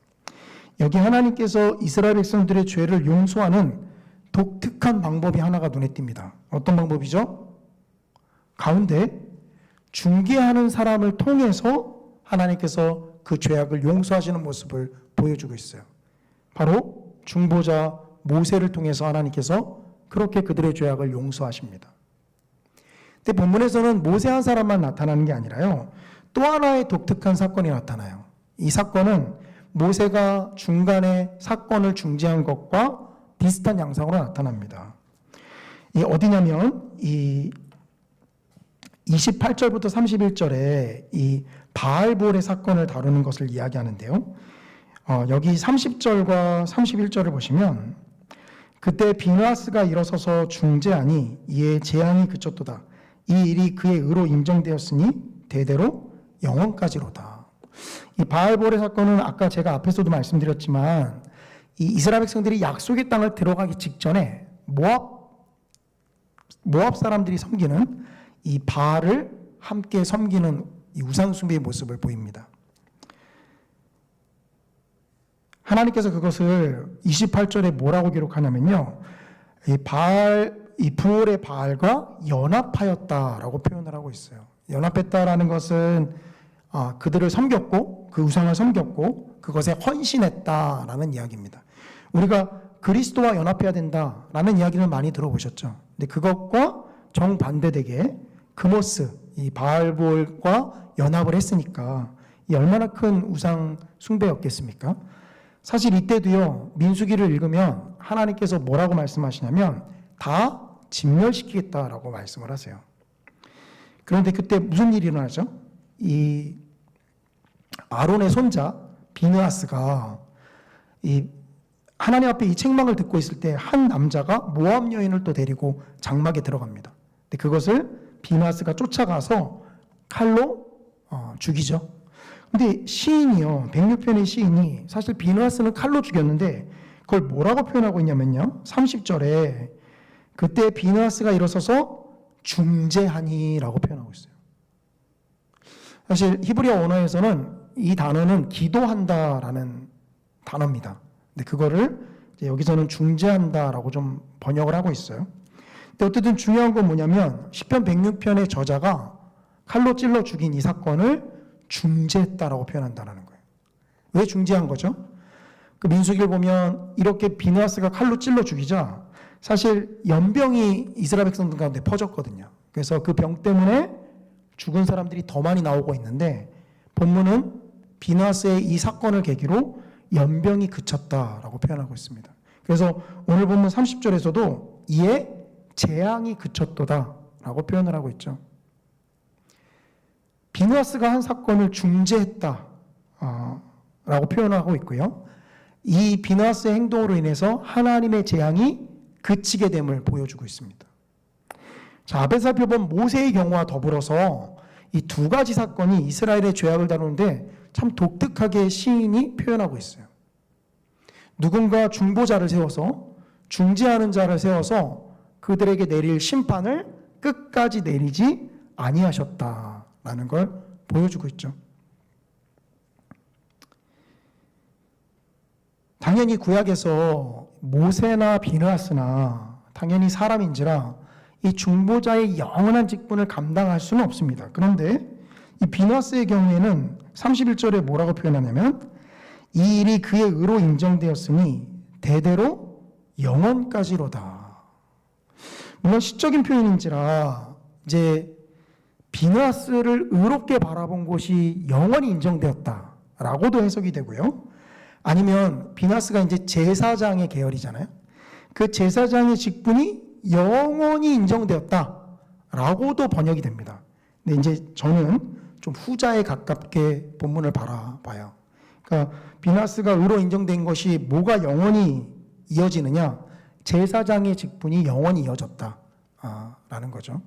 여기 하나님께서 이스라엘 백성들의 죄를 용서하는 독특한 방법이 하나가 눈에 띕니다. 어떤 방법이죠? 가운데 중개하는 사람을 통해서 하나님께서 그 죄악을 용서하시는 모습을 보여주고 있어요. 바로 중보자 모세를 통해서 하나님께서 그렇게 그들의 죄악을 용서하십니다. 근데 본문에서는 모세 한 사람만 나타나는 게 아니라요, 또 하나의 독특한 사건이 나타나요. 이 사건은 모세가 중간에 사건을 중지한 것과 비슷한 양상으로 나타납니다. 이 어디냐면 이 28절부터 31절에 이 바알볼의 사건을 다루는 것을 이야기하는데요. 여기 30절과 31절을 보시면 그때 비느하스가 일어서서 중재하니 이에 재앙이 그쳤도다. 이 일이 그의 의로 인정되었으니 대대로 영원까지로다. 이 바알볼의 사건은 아까 제가 앞에서도 말씀드렸지만 이 이스라엘 백성들이 약속의 땅을 들어가기 직전에 모압 사람들이 섬기는 이 바알을 함께 섬기는 이 우상 숭배의 모습을 보입니다. 하나님께서 그것을 28절에 뭐라고 기록하냐면요, 이 부올의 바알과 연합하였다라고 표현을 하고 있어요. 연합했다라는 것은 그들을 섬겼고 그 우상을 섬겼고 그것에 헌신했다라는 이야기입니다. 우리가 그리스도와 연합해야 된다라는 이야기는 많이 들어보셨죠. 근데 그것과 정반대되게 그모스, 이 바알볼과 연합을 했으니까 이 얼마나 큰 우상 숭배였겠습니까? 사실 이때도요, 민수기를 읽으면 하나님께서 뭐라고 말씀하시냐면 다 진멸시키겠다라고 말씀을 하세요. 그런데 그때 무슨 일이 일어나죠? 이 아론의 손자 비느하스가 이 하나님 앞에 이 책망을 듣고 있을 때 한 남자가 모압 여인을 또 데리고 장막에 들어갑니다. 근데 그것을 비느하스가 쫓아가서 칼로 죽이죠. 근데 시인이요, 106편의 시인이 사실 비느하스는 칼로 죽였는데 그걸 뭐라고 표현하고 있냐면요, 30절에 그때 비느하스가 일어서서 중재하니라고 표현하고 있어요. 사실 히브리어 언어에서는 이 단어는 기도한다라는 단어입니다. 근데 그거를 이제 여기서는 중재한다라고 좀 번역을 하고 있어요. 근데 어쨌든 중요한 건 뭐냐면 시편 106편의 저자가 칼로 찔러 죽인 이 사건을 중재했다라고 표현한다는 거예요. 왜 중재한 거죠? 그 민수기를 보면 이렇게 비느하스가 칼로 찔러 죽이자 사실 연병이 이스라엘 백성들 가운데 퍼졌거든요. 그래서 그 병 때문에 죽은 사람들이 더 많이 나오고 있는데 본문은 비느하스의 이 사건을 계기로 연병이 그쳤다라고 표현하고 있습니다. 그래서 오늘 본문 30절에서도 이에 재앙이 그쳤도다라고 표현을 하고 있죠. 비느하스가 한 사건을 중재했다 라고 표현하고 있고요. 이 비느하스의 행동으로 인해서 하나님의 재앙이 그치게 됨을 보여주고 있습니다. 자, 앞에 살펴본 모세의 경우와 더불어서 이 두 가지 사건이 이스라엘의 죄악을 다루는데 참 독특하게 시인이 표현하고 있어요. 누군가 중보자를 세워서 중재하는 자를 세워서 그들에게 내릴 심판을 끝까지 내리지 아니하셨다라는 걸 보여주고 있죠. 당연히 구약에서 모세나 비느하스나 당연히 사람인지라 이 중보자의 영원한 직분을 감당할 수는 없습니다. 그런데 이 비느하스의 경우에는 31절에 뭐라고 표현하냐면 이 일이 그의 의로 인정되었으니 대대로 영원까지로다. 물론 시적인 표현인지라 이제 비느하스를 의롭게 바라본 곳이 영원히 인정되었다라고도 해석이 되고요. 아니면 비느하스가 이제 제사장의 계열이잖아요. 그 제사장의 직분이 영원히 인정되었다라고도 번역이 됩니다. 근데 이제 저는 좀 후자에 가깝게 본문을 바라봐요. 그러니까 비느하스가 의로 인정된 것이 뭐가 영원히 이어지느냐? 제사장의 직분이 영원히 이어졌다라는 거죠.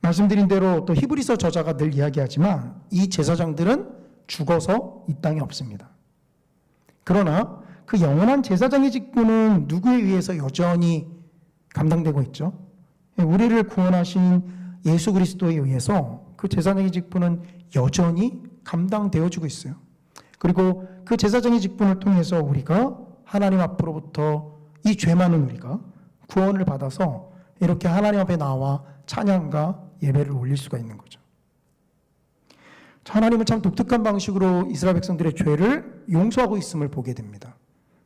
말씀드린 대로 또 히브리서 저자가 늘 이야기하지만 이 제사장들은 죽어서 이 땅에 없습니다. 그러나 그 영원한 제사장의 직분은 누구에 의해서 여전히 감당되고 있죠. 우리를 구원하신 예수 그리스도에 의해서 그 제사장의 직분은 여전히 감당되어지고 있어요. 그리고 그 제사장의 직분을 통해서 우리가 하나님 앞으로부터 이 죄 많은 우리가 구원을 받아서 이렇게 하나님 앞에 나와 찬양과 예배를 올릴 수가 있는 거죠. 하나님은 참 독특한 방식으로 이스라엘 백성들의 죄를 용서하고 있음을 보게 됩니다.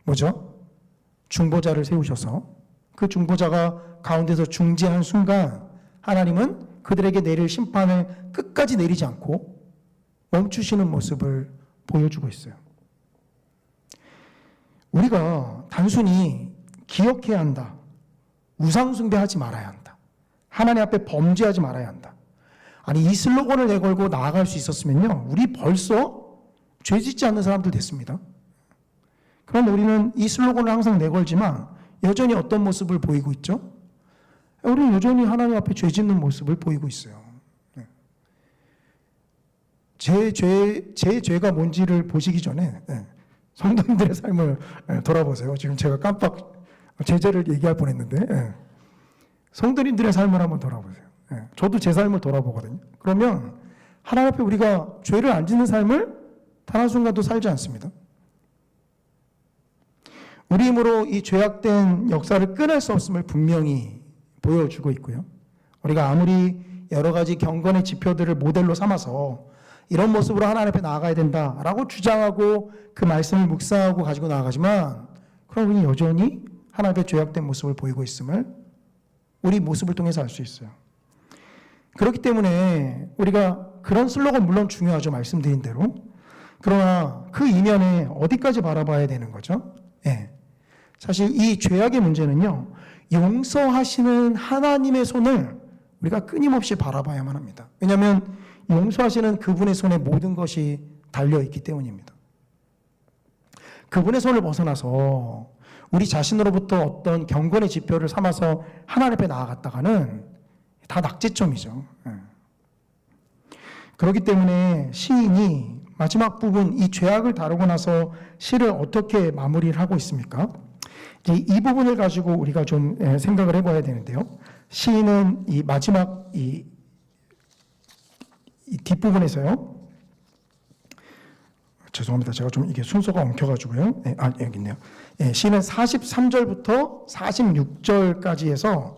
뭐죠? 중보자를 세우셔서 그 중보자가 가운데서 중재한 순간 하나님은 그들에게 내릴 심판을 끝까지 내리지 않고 멈추시는 모습을 보여주고 있어요. 우리가 단순히 기억해야 한다. 우상숭배하지 말아야 한다. 하나님 앞에 범죄하지 말아야 한다. 아니 이 슬로건을 내걸고 나아갈 수 있었으면요. 우리 벌써 죄 짓지 않는 사람들 됐습니다. 그럼 우리는 이 슬로건을 항상 내걸지만 여전히 어떤 모습을 보이고 있죠? 우리는 여전히 하나님 앞에 죄 짓는 모습을 보이고 있어요. 제 죄가 뭔지를 보시기 전에 성도님들의 삶을 돌아보세요. 지금 제가 깜빡 제 죄를 얘기할 뻔했는데 성도님들의 삶을 한번 돌아보세요. 저도 제 삶을 돌아보거든요. 그러면 하나님 앞에 우리가 죄를 안 짓는 삶을 단 한순간도 살지 않습니다. 우리 힘으로 이 죄악된 역사를 끊을 수 없음을 분명히 보여주고 있고요. 우리가 아무리 여러 가지 경건의 지표들을 모델로 삼아서 이런 모습으로 하나님 앞에 나아가야 된다라고 주장하고 그 말씀을 묵상하고 가지고 나아가지만 그럼 우리는 여전히 하나님 앞에 죄악된 모습을 보이고 있음을 우리 모습을 통해서 알 수 있어요. 그렇기 때문에 우리가 그런 슬로건 물론 중요하죠. 말씀드린 대로. 그러나 그 이면에 어디까지 바라봐야 되는 거죠? 예. 사실 이 죄악의 문제는요, 용서하시는 하나님의 손을 우리가 끊임없이 바라봐야만 합니다. 왜냐하면 용서하시는 그분의 손에 모든 것이 달려있기 때문입니다. 그분의 손을 벗어나서 우리 자신으로부터 어떤 경건의 지표를 삼아서 하나님 앞에 나아갔다가는 다 낙제점이죠. 그렇기 때문에 시인이 마지막 부분 이 죄악을 다루고 나서 시를 어떻게 마무리를 하고 있습니까? 이 부분을 가지고 우리가 좀 생각을 해봐야 되는데요. 시인은 이 마지막 이 뒷부분에서요. 죄송합니다. 제가 좀 이게 순서가 엉켜가지고요. 여기 있네요. 시는 43절부터 46절까지 해서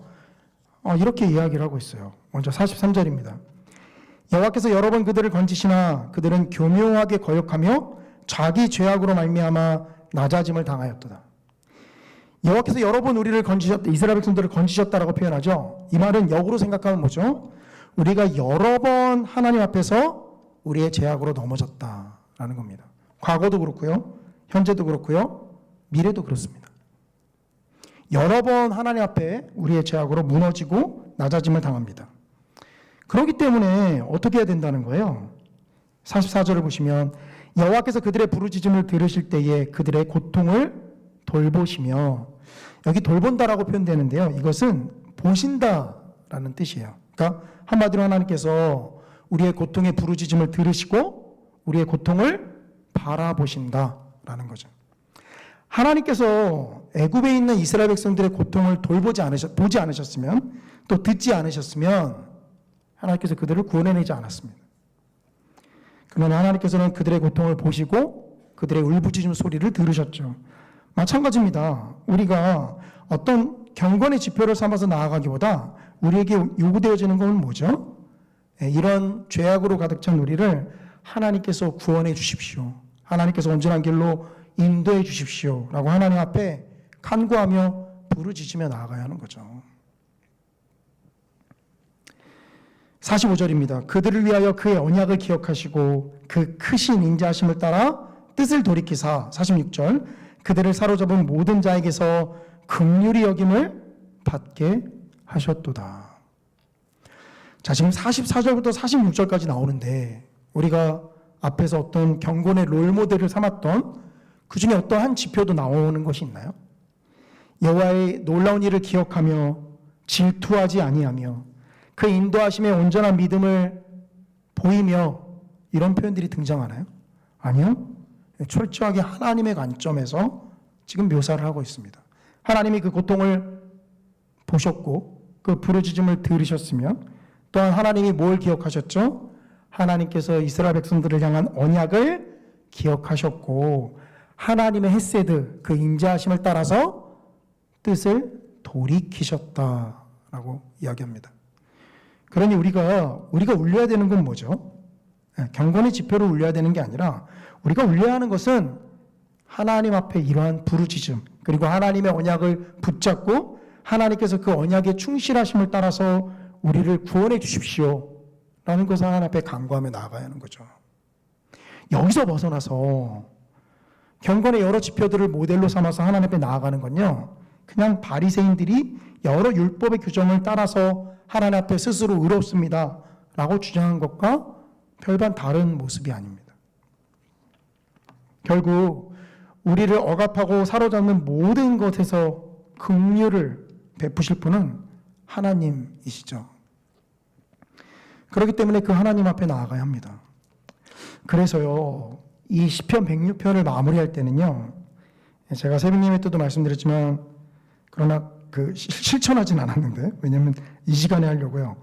이렇게 이야기를 하고 있어요. 먼저 43절입니다. 여호와께서 여러 번 그들을 건지시나 그들은 교묘하게 거역하며 자기 죄악으로 말미암아 낮아짐을 당하였도다. 여호와께서 여러 번 우리를 건지셨다, 이스라엘 백성들을 건지셨다라고 표현하죠. 이 말은 역으로 생각하면 뭐죠? 우리가 여러 번 하나님 앞에서 우리의 죄악으로 넘어졌다라는 겁니다. 과거도 그렇고요, 현재도 그렇고요, 미래도 그렇습니다. 여러 번 하나님 앞에 우리의 죄악으로 무너지고 낮아짐을 당합니다. 그렇기 때문에 어떻게 해야 된다는 거예요? 44절을 보시면 여호와께서 그들의 부르짖음을 들으실 때에 그들의 고통을 돌보시며, 여기 돌본다라고 표현되는데요, 이것은 보신다라는 뜻이에요. 그러니까 한마디로 하나님께서 우리의 고통의 부르짖음을 들으시고 우리의 고통을 바라보신다라는 거죠. 하나님께서 애굽에 있는 이스라엘 백성들의 고통을 보지 않으셨으면, 또 듣지 않으셨으면 하나님께서 그들을 구원해내지 않았습니다. 그러나 하나님께서는 그들의 고통을 보시고 그들의 울부짖음 소리를 들으셨죠. 마찬가지입니다. 우리가 어떤 경건의 지표를 삼아서 나아가기보다 우리에게 요구되어지는 건 뭐죠? 이런 죄악으로 가득 찬 우리를 하나님께서 구원해 주십시오. 하나님께서 온전한 길로 인도해 주십시오. 라고 하나님 앞에 간구하며 부르짖으며 나아가야 하는 거죠. 45절입니다. 그들을 위하여 그의 언약을 기억하시고 그 크신 인자하심을 따라 뜻을 돌이키사, 46절, 그들을 사로잡은 모든 자에게서 긍휼히 여김을 받게 하셨도다. 자, 지금 44절부터 46절까지 나오는데 우리가 앞에서 어떤 경건의 롤모델을 삼았던 그 중에 어떤 한 지표도 나오는 것이 있나요? 여호와의 놀라운 일을 기억하며 질투하지 아니하며 그 인도하심의 온전한 믿음을 보이며, 이런 표현들이 등장하나요? 아니요. 철저하게 하나님의 관점에서 지금 묘사를 하고 있습니다. 하나님이 그 고통을 보셨고 그 부르짖음을 들으셨으며, 또한 하나님이 뭘 기억하셨죠? 하나님께서 이스라엘 백성들을 향한 언약을 기억하셨고 하나님의 헤세드, 그 인자하심을 따라서 뜻을 돌이키셨다라고 이야기합니다. 그러니 우리가 울려야 되는 건 뭐죠? 경건의 지표를 울려야 되는 게 아니라 우리가 울려야 하는 것은 하나님 앞에 이러한 부르짖음, 그리고 하나님의 언약을 붙잡고 하나님께서 그 언약에 충실하심을 따라서 우리를 구원해 주십시오 라는 것을 하나님 앞에 간구하며 나아가야 하는 거죠. 여기서 벗어나서 경건의 여러 지표들을 모델로 삼아서 하나님 앞에 나아가는 건요, 그냥 바리새인들이 여러 율법의 규정을 따라서 하나님 앞에 스스로 의롭습니다 라고 주장한 것과 별반 다른 모습이 아닙니다. 결국 우리를 억압하고 사로잡는 모든 것에서 긍휼을 베푸실 분은 하나님이시죠. 그렇기 때문에 그 하나님 앞에 나아가야 합니다. 그래서요, 이 시편 106편을 마무리할 때는요, 제가 새벽 예배 때도 말씀드렸지만, 그러나 실천하진 않았는데, 왜냐하면 이 시간에 하려고요,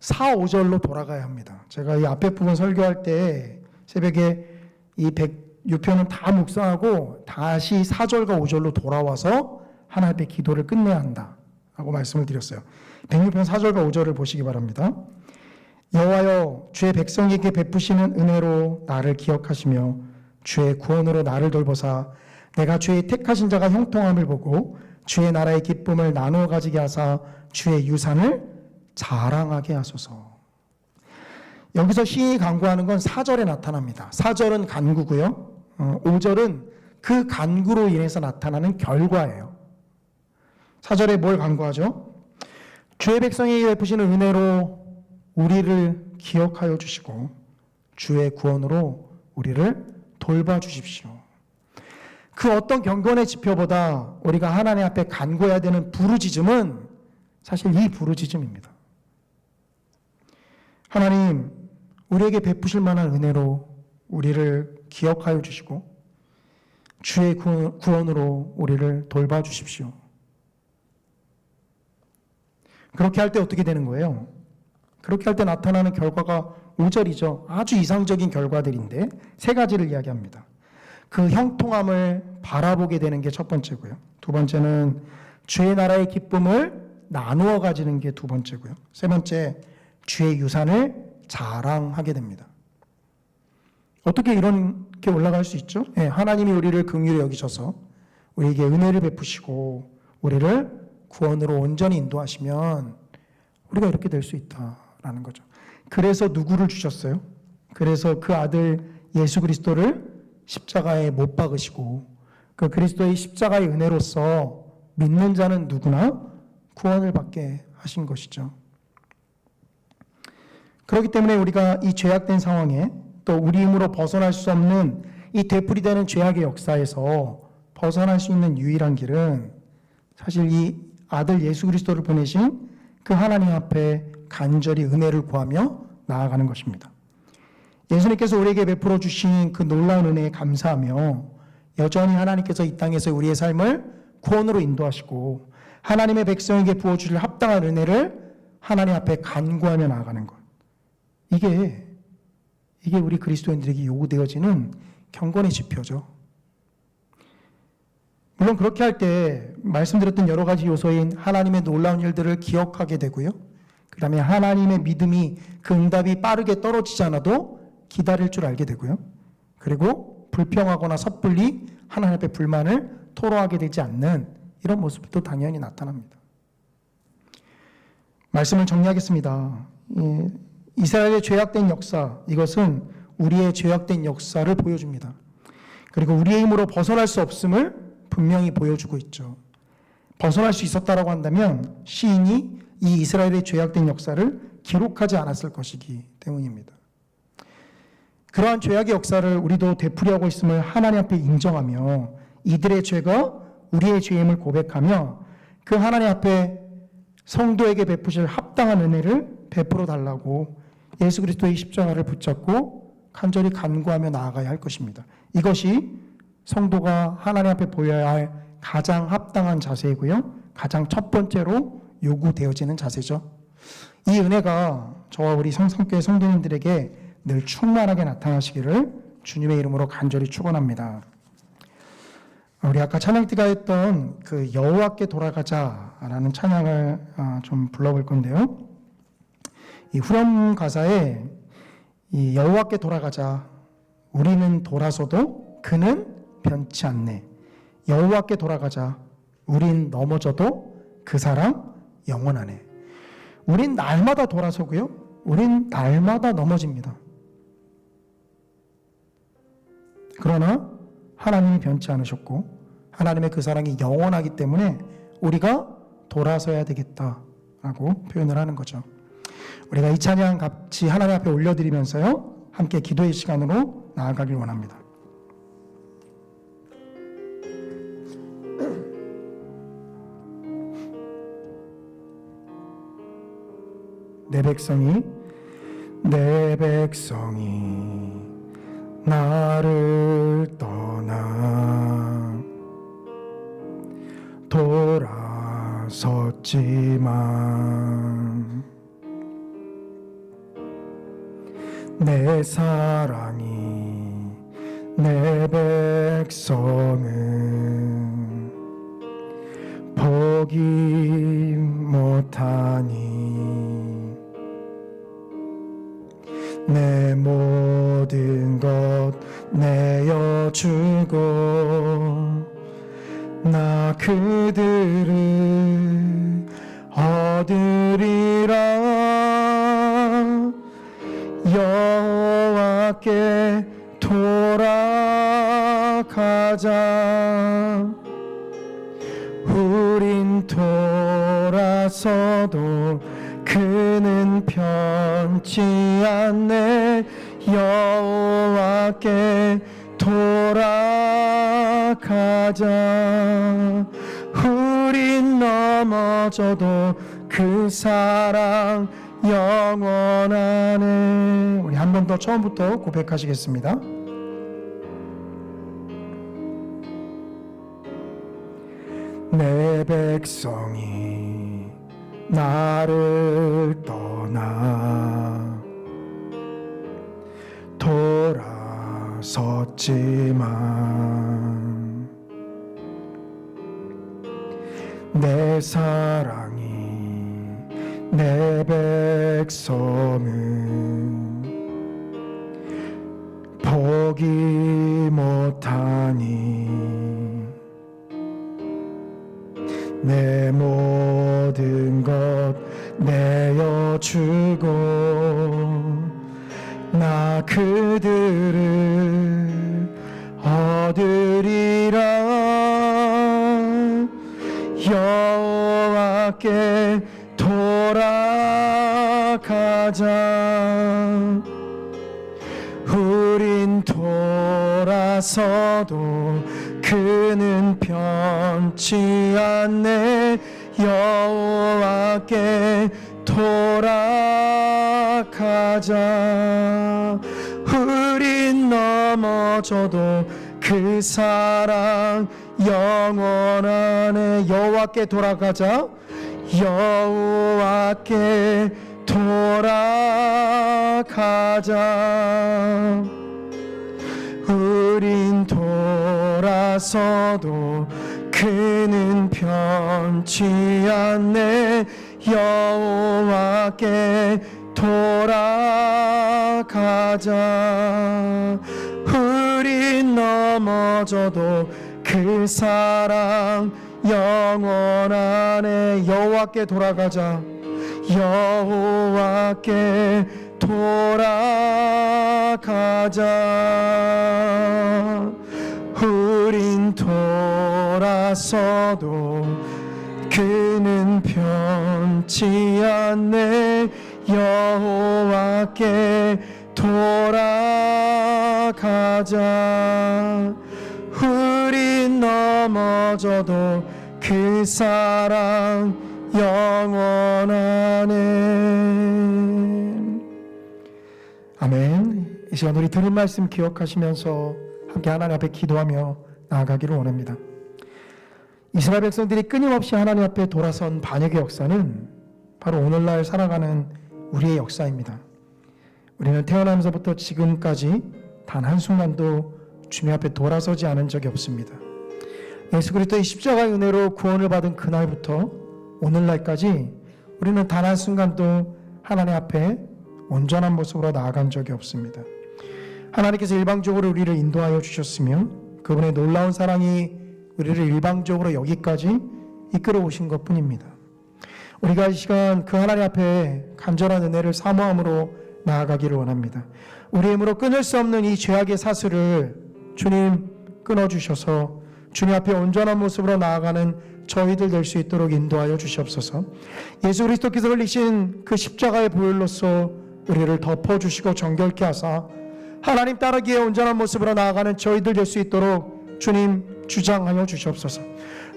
4, 5절로 돌아가야 합니다. 제가 이 앞에 부분 설교할 때 새벽에 이 106편은 다 묵상하고 다시 4절과 5절로 돌아와서 하나님의 기도를 끝내야 한다라고 말씀을 드렸어요. 106편 4절과 5절을 보시기 바랍니다. 여호와여, 주의 백성에게 베푸시는 은혜로 나를 기억하시며 주의 구원으로 나를 돌보사 내가 주의 택하신 자가 형통함을 보고 주의 나라의 기쁨을 나누어 가지게 하사 주의 유산을 자랑하게 하소서. 여기서 시인이 간구하는 건 4절에 나타납니다. 4절은 간구고요. 5절은 그 간구로 인해서 나타나는 결과예요. 4절에 뭘 간구하죠? 주의 백성에게 베푸시는 은혜로 우리를 기억하여 주시고 주의 구원으로 우리를 돌봐주십시오. 그 어떤 경건의 지표보다 우리가 하나님 앞에 간구해야 되는 부르짖음은 사실 이 부르짖음입니다. 하나님, 우리에게 베푸실 만한 은혜로 우리를 기억하여 주시고 주의 구원으로 우리를 돌봐주십시오. 그렇게 할 때 어떻게 되는 거예요? 그렇게 할 때 나타나는 결과가 5절이죠. 아주 이상적인 결과들인데 세 가지를 이야기합니다. 그 형통함을 바라보게 되는 게 첫 번째고요. 두 번째는 주의 나라의 기쁨을 나누어 가지는 게 두 번째고요. 세 번째, 주의 유산을 자랑하게 됩니다. 어떻게 이렇게 올라갈 수 있죠? 하나님이 우리를 긍휼히 여기셔서 우리에게 은혜를 베푸시고 우리를 구원으로 온전히 인도하시면 우리가 이렇게 될 수 있다라는 거죠. 그래서 누구를 주셨어요? 그래서 그 아들 예수 그리스도를 십자가에 못 박으시고 그 그리스도의 십자가의 은혜로서 믿는 자는 누구나 구원을 받게 하신 것이죠. 그렇기 때문에 우리가 이 죄악된 상황에 또 우리 힘으로 벗어날 수 없는 이 되풀이되는 죄악의 역사에서 벗어날 수 있는 유일한 길은 사실 이 아들 예수 그리스도를 보내신 그 하나님 앞에 간절히 은혜를 구하며 나아가는 것입니다. 예수님께서 우리에게 베풀어 주신 그 놀라운 은혜에 감사하며 여전히 하나님께서 이 땅에서 우리의 삶을 구원으로 인도하시고 하나님의 백성에게 부어주실 합당한 은혜를 하나님 앞에 간구하며 나아가는 것. 이게 우리 그리스도인들에게 요구되어지는 경건의 지표죠. 물론 그렇게 할 때 말씀드렸던 여러 가지 요소인 하나님의 놀라운 일들을 기억하게 되고요. 그 다음에 하나님의 믿음이 그 응답이 빠르게 떨어지지 않아도 기다릴 줄 알게 되고요. 그리고 불평하거나 섣불리 하나님 앞에 불만을 토로하게 되지 않는 이런 모습도 당연히 나타납니다. 말씀을 정리하겠습니다. 이스라엘의 죄악된 역사, 이것은 우리의 죄악된 역사를 보여줍니다. 그리고 우리의 힘으로 벗어날 수 없음을 분명히 보여주고 있죠. 벗어날 수 있었다라고 한다면 시인이 이 이스라엘의 죄악된 역사를 기록하지 않았을 것이기 때문입니다. 그러한 죄악의 역사를 우리도 되풀이하고 있음을 하나님 앞에 인정하며 이들의 죄가 우리의 죄임을 고백하며 그 하나님 앞에 성도에게 베푸실 합당한 은혜를 베풀어 달라고 예수 그리스도의 십자가를 붙잡고 간절히 간구하며 나아가야 할 것입니다. 이것이 성도가 하나님 앞에 보여야 할 가장 합당한 자세이고요. 가장 첫 번째로 요구되어지는 자세죠. 이 은혜가 저와 우리 성성교회 성도님들에게 늘 충만하게 나타나시기를 주님의 이름으로 간절히 축원합니다. 우리 아까 찬양팀가 했던 그 여호와께 돌아가자라는 찬양을 좀 불러볼 건데요. 이 후렴 가사에 이 여호와께 돌아가자, 우리는 돌아서도 그는 변치 않네. 여호와께 돌아가자, 우린 넘어져도 그 사랑 영원하네. 우린 날마다 돌아서고요, 우린 날마다 넘어집니다. 그러나 하나님이 변치 않으셨고 하나님의 그 사랑이 영원하기 때문에 우리가 돌아서야 되겠다라고 표현을 하는 거죠. 우리가 이 찬양 같이 하나님 앞에 올려드리면서요, 함께 기도의 시간으로 나아가길 원합니다. 내 백성이 나를 떠나 돌아섰지만 내 사랑이 내 백성은 포기 못하니 내 모든 것 내어주고 나 그들을 얻으리라. 여호와께 돌아가자. 우린 돌아서도 그는 편치 않네. 여호와께 돌아가자. 우린 넘어져도 그 사랑 영원하네. 우리 한 번 더 처음부터 고백하시겠습니다. 내 백성이 나를 떠나 돌아섰지만 내 사랑이 내 백성은 포기 못하니 내 모든 것 내어주고 나 그들을 얻으리라. 여호와께 돌아가자. 우린 돌아서도 그는 편치 않네. 여호와께 돌아가자. 우린 넘어져도 그 사랑 영원하네. 여호와께 돌아가자. 여호와께 돌아가자. 우린 돌아서도 그는 편치 않네. 여호와께 돌아가자. 우린 넘어져도 그 사랑 영원하네. 여호와께 돌아가자. 여호와께 돌아가자. 우린 돌아서도 그는 편치 않네. 여호와께 돌아가자. 우린 넘어져도 그 사랑 영원하네. 아멘. 이 시간 우리 들은 말씀 기억하시면서 함께 하나님 앞에 기도하며 나아가기를 원합니다. 이스라엘 백성들이 끊임없이 하나님 앞에 돌아선 반역의 역사는 바로 오늘날 살아가는 우리의 역사입니다. 우리는 태어나면서부터 지금까지 단 한순간도 주님 앞에 돌아서지 않은 적이 없습니다. 예수 그리스도의 십자가의 은혜로 구원을 받은 그날부터 오늘날까지 우리는 단 한순간도 하나님 앞에 온전한 모습으로 나아간 적이 없습니다. 하나님께서 일방적으로 우리를 인도하여 주셨으며 그분의 놀라운 사랑이 우리를 일방적으로 여기까지 이끌어 오신 것뿐입니다. 우리가 이 시간 그 하나님 앞에 간절한 은혜를 사모함으로 나아가기를 원합니다. 우리의 힘으로 끊을 수 없는 이 죄악의 사슬을 주님 끊어주셔서 주님 앞에 온전한 모습으로 나아가는 저희들 될 수 있도록 인도하여 주시옵소서. 예수 그리스도께서 흘리신 그 십자가의 보혈로서 우리를 덮어주시고 정결케 하사 하나님 따르기에 온전한 모습으로 나아가는 저희들 될 수 있도록 주님 주장하여 주시옵소서.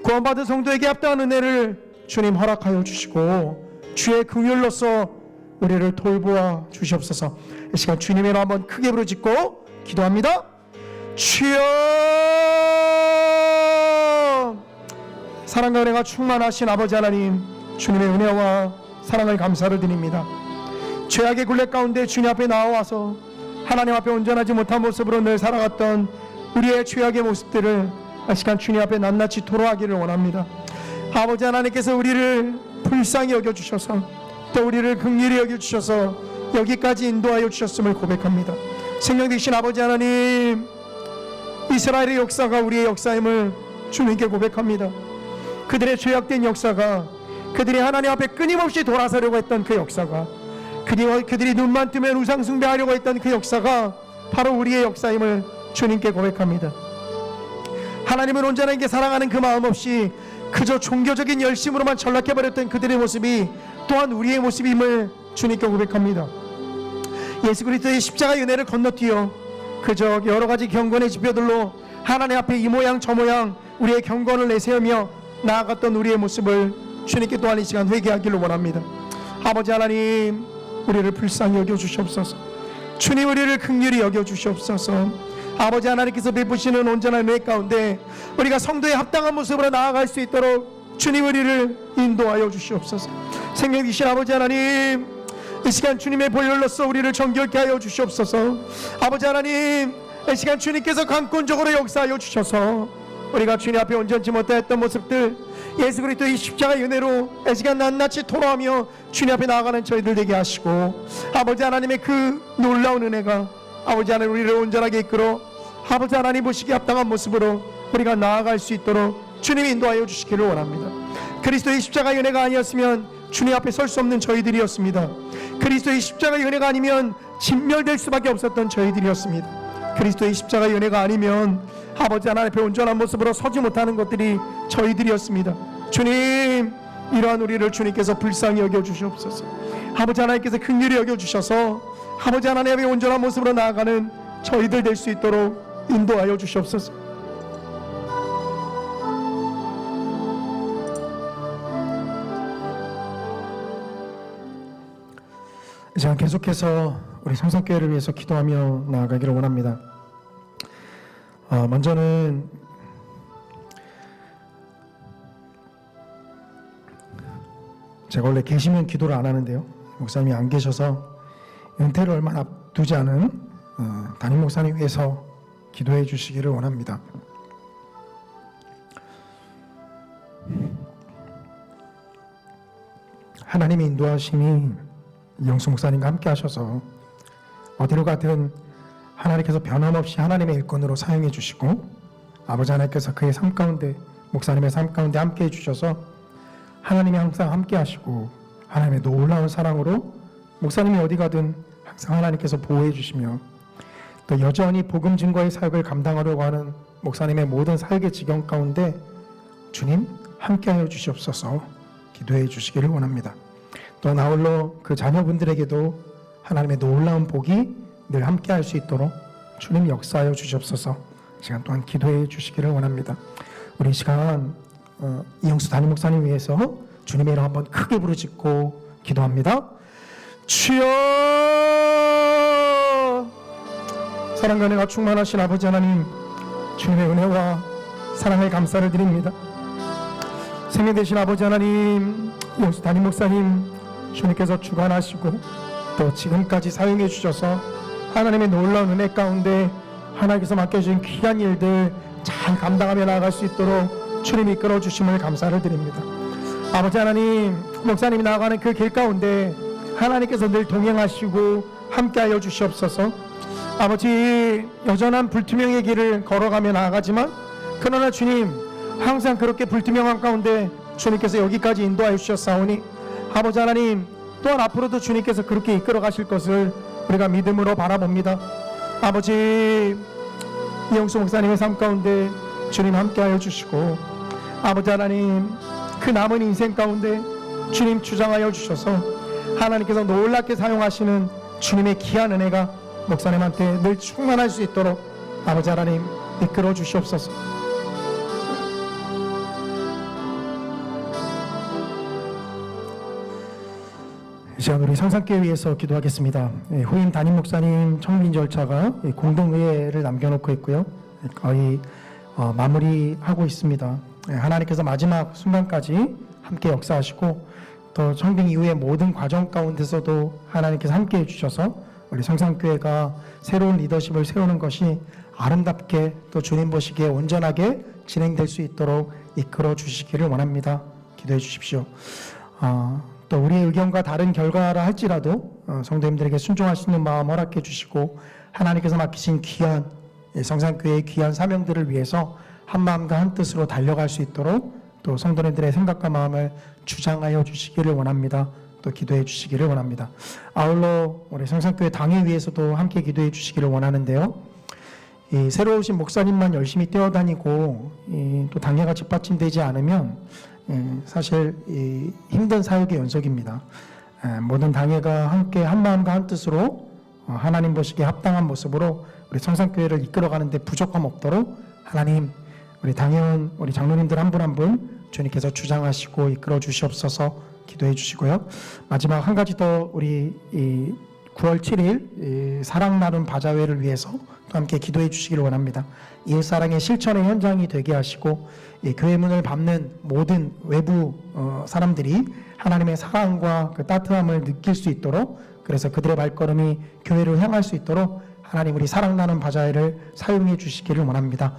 구원받은 성도에게 합당한 은혜를 주님 허락하여 주시고 주의 긍휼로서 우리를 돌보아 주시옵소서. 이 시간 주님의 이름 한번 크게 부르짖고 기도합니다. 주여, 사랑과 은혜가 충만하신 아버지 하나님, 주님의 은혜와 사랑을 감사를 드립니다. 죄악의 굴레 가운데 주님 앞에 나와서 하나님 앞에 온전하지 못한 모습으로 늘 살아갔던 우리의 죄악의 모습들을 이 시간 주님 앞에 낱낱이 토로하기를 원합니다. 아버지 하나님께서 우리를 불쌍히 여겨주셔서 또 우리를 긍휼히 여겨주셔서 여기까지 인도하여 주셨음을 고백합니다. 생명 되신 아버지 하나님, 이스라엘의 역사가 우리의 역사임을 주님께 고백합니다. 그들의 죄악된 역사가, 그들이 하나님 앞에 끊임없이 돌아서려고 했던 그 역사가, 그들이 눈만 뜨면 우상 숭배하려고 했던 그 역사가 바로 우리의 역사임을 주님께 고백합니다. 하나님을 온전하게 사랑하는 그 마음 없이 그저 종교적인 열심으로만 전락해버렸던 그들의 모습이 또한 우리의 모습임을 주님께 고백합니다. 예수 그리스도의 십자가의 은혜를 건너뛰어 그저 여러 가지 경건의 지표들로 하나님 앞에 이 모양 저 모양 우리의 경건을 내세우며 나아갔던 우리의 모습을 주님께 또한 이 시간 회개하기를 원합니다. 아버지 하나님, 우리를 불쌍히 여겨주시옵소서. 주님, 우리를 긍휼히 여겨주시옵소서. 아버지 하나님께서 베푸시는 온전한 은혜 가운데 우리가 성도의 합당한 모습으로 나아갈 수 있도록 주님, 우리를 인도하여 주시옵소서. 생명 주신 아버지 하나님, 이 시간 주님의 보혈로서 우리를 정결케 하여 주시옵소서. 아버지 하나님, 이 시간 주님께서 강권적으로 역사하여 주셔서 우리가 주님 앞에 온전치 못했던 모습들 예수 그리스도의 십자가의 은혜로 이 시간 낱낱이 토로하며 주님 앞에 나아가는 저희들 되게 하시고, 아버지 하나님의 그 놀라운 은혜가 아버지 하나님 우리를 온전하게 이끌어 아버지 하나님 보시기에 합당한 모습으로 우리가 나아갈 수 있도록 주님이 인도하여 주시기를 원합니다. 그리스도의 십자가의 은혜가 아니었으면 주님 앞에 설 수 없는 저희들이었습니다. 그리스도의 십자가의 은혜가 아니면 진멸될 수밖에 없었던 저희들이었습니다. 그리스도의 십자가의 은혜가 아니면 아버지 하나님 앞에 온전한 모습으로 서지 못하는 것들이 저희들이었습니다. 주님, 이러한 우리를 주님께서 불쌍히 여겨주시옵소서. 아버지 하나님께서 긍휼히 여겨주셔서 아버지 하나님 앞에 온전한 모습으로 나아가는 저희들 될 수 있도록 인도하여 주시옵소서. 자, 계속해서 우리 성산교회를 위해서 기도하며 나아가기를 원합니다. 먼저는 제가 원래 계시면 기도를 안 하는데요, 목사님이 안 계셔서 은퇴를 얼마 앞두지 않은 담임 목사님 위해서 기도해 주시기를 원합니다. 하나님의 인도하심이 영수 목사님과 함께 하셔서 어디로 가든 하나님께서 변함없이 하나님의 일꾼으로 사용해 주시고, 아버지 하나님께서 그의 삶 가운데, 목사님의 삶 가운데 함께 해주셔서 하나님이 항상 함께 하시고 하나님의 놀라운 사랑으로 목사님이 어디 가든 항상 하나님께서 보호해 주시며, 또 여전히 복음 증거의 사역을 감당하려고 하는 목사님의 모든 사역의 지경 가운데 주님 함께하여 주시옵소서 기도해 주시기를 원합니다. 또 나홀로 그 자녀분들에게도 하나님의 놀라운 복이 늘 함께할 수 있도록 주님 역사하여 주시옵소서 시간 동안 기도해 주시기를 원합니다. 우리 이 시간 이영수 담임 목사님 위해서 주님의 이름 한번 크게 부르짖고 기도합니다. 주여, 사랑과 은혜가 충만하신 아버지 하나님, 주님의 은혜와 사랑을 감사를 드립니다. 생명 되신 아버지 하나님, 이영수 담임 목사님 주님께서 주관하시고 또 지금까지 사용해 주셔서 하나님의 놀라운 은혜 가운데 하나님께서 맡겨주신 귀한 일들 잘 감당하며 나아갈 수 있도록 주님이 이끌어 주심을 감사를 드립니다. 아버지 하나님, 목사님이 나아가는 그 길 가운데 하나님께서 늘 동행하시고 함께하여 주시옵소서. 아버지, 여전한 불투명의 길을 걸어가며 나아가지만 그러나 주님, 항상 그렇게 불투명한 가운데 주님께서 여기까지 인도하여 주셨사오니 아버지 하나님, 또한 앞으로도 주님께서 그렇게 이끌어 가실 것을 우리가 믿음으로 바라봅니다. 아버지, 이영수 목사님의 삶 가운데 주님 함께하여 주시고, 아버지 하나님, 그 남은 인생 가운데 주님 주장하여 주셔서 하나님께서 놀랍게 사용하시는 주님의 귀한 은혜가 목사님한테 늘 충만할 수 있도록 아버지 하나님 이끌어 주시옵소서. 이 시간 우리 성산교회 위해서 기도하겠습니다. 후임 담임 목사님 청민 절차가 공동의회를 남겨놓고 있고요, 거의 마무리하고 있습니다. 하나님께서 마지막 순간까지 함께 역사하시고 또 청빙 이후의 모든 과정 가운데서도 하나님께서 함께 해주셔서 우리 성산교회가 새로운 리더십을 세우는 것이 아름답게 또 주님 보시기에 온전하게 진행될 수 있도록 이끌어 주시기를 원합니다. 기도해 주십시오. 또 우리의 의견과 다른 결과라 할지라도 성도님들에게 순종할 수 있는 마음 허락해 주시고 하나님께서 맡기신 귀한 성산교회의 귀한 사명들을 위해서 한 마음과 한 뜻으로 달려갈 수 있도록 또 성도님들의 생각과 마음을 주장하여 주시기를 원합니다. 또 기도해 주시기를 원합니다. 아울러 우리 성산교회 당회 위해서도 함께 기도해 주시기를 원하는데요. 이 새로 오신 목사님만 열심히 뛰어다니고 또 당회가 뒷받침되지 않으면 사실 힘든 사역의 연속입니다. 모든 당회가 함께 한 마음과 한 뜻으로 하나님 보시기에 합당한 모습으로 우리 성산교회를 이끌어가는 데 부족함 없도록 하나님 우리 당회원 우리 장로님들 한 분 한 분 주님께서 주장하시고 이끌어 주시옵소서 기도해 주시고요. 마지막 한 가지 더 우리 9월 7일 사랑 나눔 바자회를 위해서 또 함께 기도해 주시기를 원합니다. 이웃사랑의 실천의 현장이 되게 하시고 교회 문을 밟는 모든 외부 사람들이 하나님의 사랑과 그 따뜻함을 느낄 수 있도록 그래서 그들의 발걸음이 교회를 향할 수 있도록 하나님 우리 사랑 나눔 바자회를 사용해 주시기를 원합니다.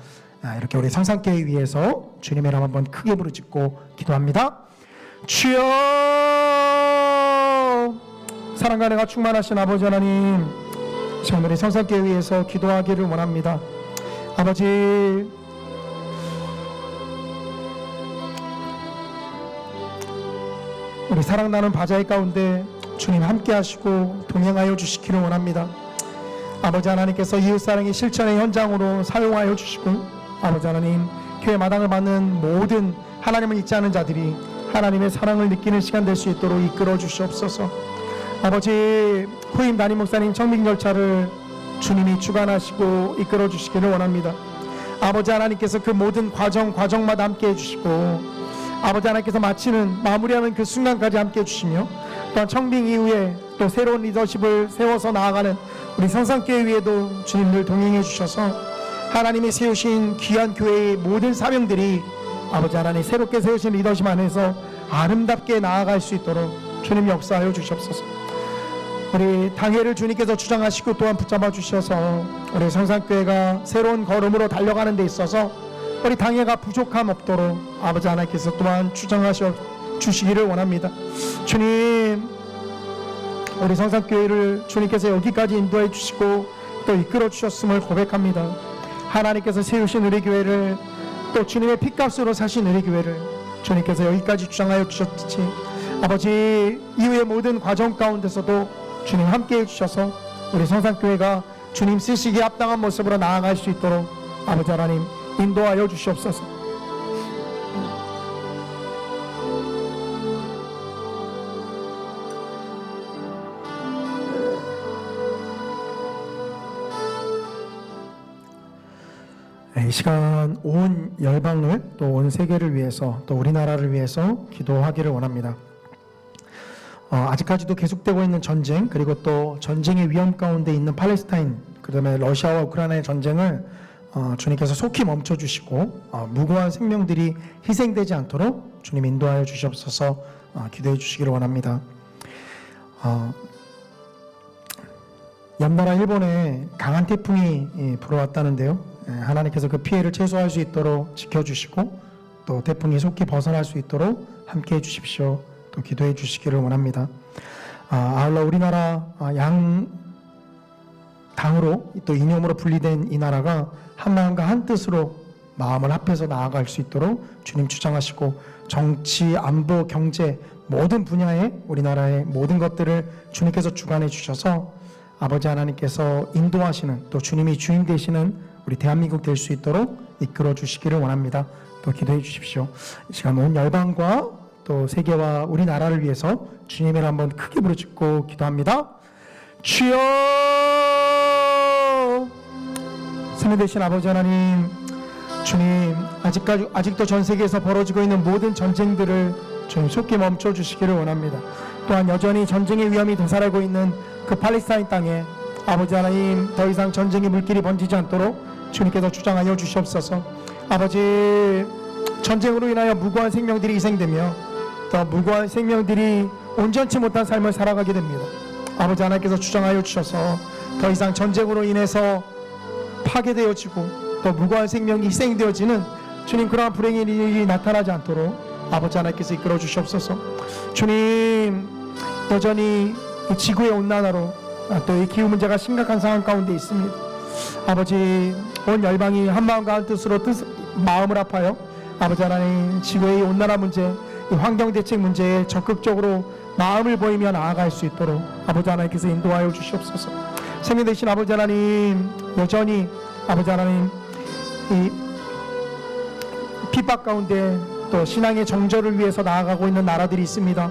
이렇게 우리 성산교회 위해서 주님의 이름 한번 크게 부르짖고 기도합니다. 주여 사랑과 은혜가 충만하신 아버지 하나님 지금 우리 성산교회 위해서 기도하기를 원합니다. 아버지 우리 사랑 나눔 바자회 가운데 주님 함께 하시고 동행하여 주시기를 원합니다. 아버지 하나님께서 이웃사랑의 실천의 현장으로 사용하여 주시고 아버지 하나님 교회 마당을 받는 모든 하나님을 잊지 않은 자들이 하나님의 사랑을 느끼는 시간 될 수 있도록 이끌어 주시옵소서. 아버지 후임 담임 목사님 청빙 절차를 주님이 주관하시고 이끌어 주시기를 원합니다. 아버지 하나님께서 그 모든 과정마다 함께 해주시고 아버지 하나님께서 마무리하는 그 순간까지 함께 해주시며 또한 청빙 이후에 또 새로운 리더십을 세워서 나아가는 우리 성산교회 위에도 주님들 동행해 주셔서 하나님이 세우신 귀한 교회의 모든 사명들이 아버지 하나님 새롭게 세우신 리더십 안에서 아름답게 나아갈 수 있도록 주님 역사하여 주시옵소서. 우리 당회를 주님께서 주장하시고 또한 붙잡아 주셔서 우리 성산교회가 새로운 걸음으로 달려가는 데 있어서 우리 당회가 부족함 없도록 아버지 하나님께서 또한 주장하셔 주시기를 원합니다. 주님 우리 성산교회를 주님께서 여기까지 인도해 주시고 또 이끌어 주셨음을 고백합니다. 하나님께서 세우신 우리 교회를 또 주님의 피값으로 사신 우리 교회를 주님께서 여기까지 주장하여 주셨듯이 아버지 이후의 모든 과정 가운데서도 주님 함께 해주셔서 우리 성산교회가 주님 쓰시기에 합당한 모습으로 나아갈 수 있도록 아버지 하나님 인도하여 주시옵소서. 이 시간 온 열방을 또 온 세계를 위해서 또 우리나라를 위해서 기도하기를 원합니다. 아직까지도 계속되고 있는 전쟁 그리고 또 전쟁의 위험 가운데 있는 팔레스타인 그다음에 러시아와 우크라이나의 전쟁을 주님께서 속히 멈춰주시고 무고한 생명들이 희생되지 않도록 주님 인도하여 주시옵소서 기도해 주시기를 원합니다. 옆나라 일본에 강한 태풍이 불어왔다는데요. 하나님께서 그 피해를 최소화할 수 있도록 지켜주시고 또 태풍이 속히 벗어날 수 있도록 함께해 주십시오. 또 기도해 주시기를 원합니다. 아울러 우리나라 양당으로 또 이념으로 분리된 이 나라가 한 마음과 한 뜻으로 마음을 합해서 나아갈 수 있도록 주님 주장하시고 정치, 안보, 경제 모든 분야의 우리나라의 모든 것들을 주님께서 주관해 주셔서 아버지 하나님께서 인도하시는 또 주님이 주인 되시는 우리 대한민국 될 수 있도록 이끌어 주시기를 원합니다. 또 기도해 주십시오. 이 시간 온 열방과 또 세계와 우리나라를 위해서 주님을 한번 크게 부르짖고 기도합니다. 주여 선해 되신 아버지 하나님 주님 아직도 전 세계에서 벌어지고 있는 모든 전쟁들을 주님 속히 멈춰 주시기를 원합니다. 또한 여전히 전쟁의 위험이 도사리고 있는 그 팔레스타인 땅에 아버지 하나님 더 이상 전쟁의 물길이 번지지 않도록 주님께서 주장하여 주시옵소서. 아버지 전쟁으로 인하여 무고한 생명들이 희생되며 또 무고한 생명들이 온전치 못한 삶을 살아가게 됩니다. 아버지 하나님께서 주장하여 주셔서 더 이상 전쟁으로 인해서 파괴되어지고 또 무고한 생명이 희생되어지는 주님 그러한 불행의 일이 나타나지 않도록 아버지 하나님께서 이끌어 주시옵소서. 주님 여전히 이 지구의 온난화로 또 이 기후 문제가 심각한 상황 가운데 있습니다. 아버지 온 열방이 한 마음과 한 뜻으로 마음을 아파요. 아버지 하나님, 지구의 온난화 문제, 이 환경대책 문제에 적극적으로 마음을 보이며 나아갈 수 있도록 아버지 하나님께서 인도하여 주시옵소서. 생명 되신 아버지 하나님, 여전히 아버지 하나님 이 핍박 가운데 또 신앙의 정절을 위해서 나아가고 있는 나라들이 있습니다.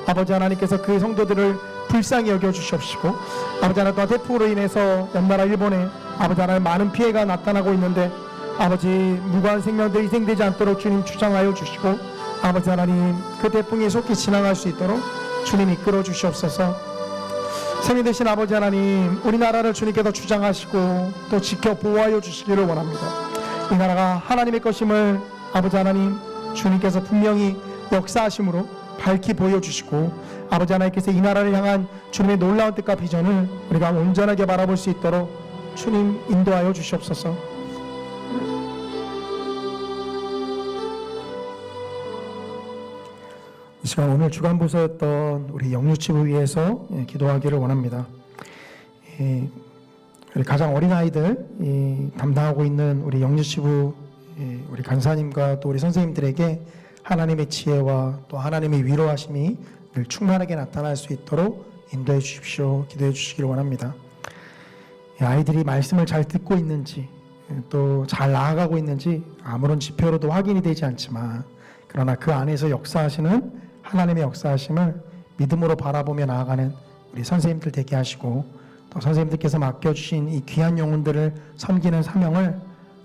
아버지 하나님께서 그 성도들을 불쌍히 여겨 주시옵시고, 아버지 하나님, 또 태풍으로 인해서 옆나라 일본에 아버지 하나님 많은 피해가 나타나고 있는데 아버지 무고한 생명들이 희생되지 않도록 주님 주장하여 주시고, 아버지 하나님 그 태풍이 속히 지나갈 수 있도록 주님 이끌어 주시옵소서. 생명 되신 아버지 하나님, 우리나라를 주님께서 주장하시고 또 지켜 보호하여 주시기를 원합니다. 이 나라가 하나님의 것임을 아버지 하나님 주님께서 분명히 역사하심으로 밝히 보여주시고, 아버지 하나님께서 이 나라를 향한 주님의 놀라운 뜻과 비전을 우리가 온전하게 바라볼 수 있도록 주님 인도하여 주시옵소서. 이 시간 오늘 주간부서였던 우리 영유치부 위해서 기도하기를 원합니다. 우리 가장 어린 아이들 담당하고 있는 우리 영유치부 우리 간사님과 또 우리 선생님들에게 하나님의 지혜와 또 하나님의 위로하심이 늘 충만하게 나타날 수 있도록 인도해 주십시오. 기도해 주시기를 원합니다. 아이들이 말씀을 잘 듣고 있는지 또 잘 나아가고 있는지 아무런 지표로도 확인이 되지 않지만, 그러나 그 안에서 역사하시는 하나님의 역사하심을 믿음으로 바라보며 나아가는 우리 선생님들 되게 하시고, 또 선생님들께서 맡겨주신 이 귀한 영혼들을 섬기는 사명을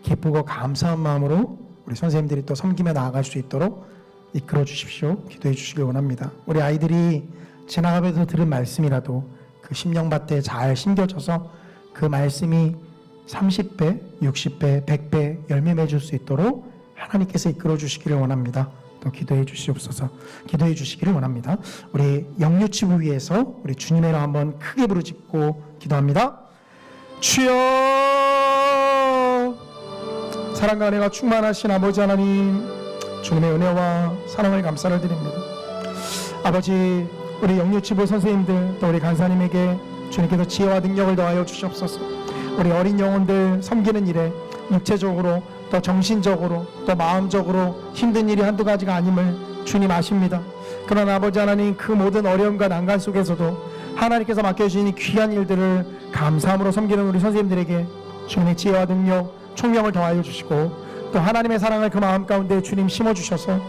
기쁘고 감사한 마음으로 우리 선생님들이 또 섬기며 나아갈 수 있도록 이끌어 주십시오. 기도해 주시길 원합니다. 우리 아이들이 지나가면서 들은 말씀이라도 그 심령밭에 잘 심겨져서 그 말씀이 30배, 60배, 100배 열매 맺을 수 있도록 하나님께서 이끌어 주시기를 원합니다. 또 기도해 주시옵소서. 기도해 주시기를 원합니다. 우리 영유치부 위해서 우리 주님의 이름 한번 크게 부르짖고 기도합니다. 주여, 사랑과 은혜가 충만하신 아버지 하나님, 주님의 은혜와 사랑을 감사를 드립니다. 아버지, 우리 영유치부 선생님들 또 우리 간사님에게 주님께서 지혜와 능력을 더하여 주시옵소서. 우리 어린 영혼들 섬기는 일에 육체적으로 또 정신적으로 또 마음적으로 힘든 일이 한두 가지가 아님을 주님 아십니다. 그러나 아버지 하나님, 그 모든 어려움과 난간 속에서도 하나님께서 맡겨주신 이 귀한 일들을 감사함으로 섬기는 우리 선생님들에게 주님의 지혜와 능력, 총명을 더하여 주시고, 또 하나님의 사랑을 그 마음 가운데 주님 심어주셔서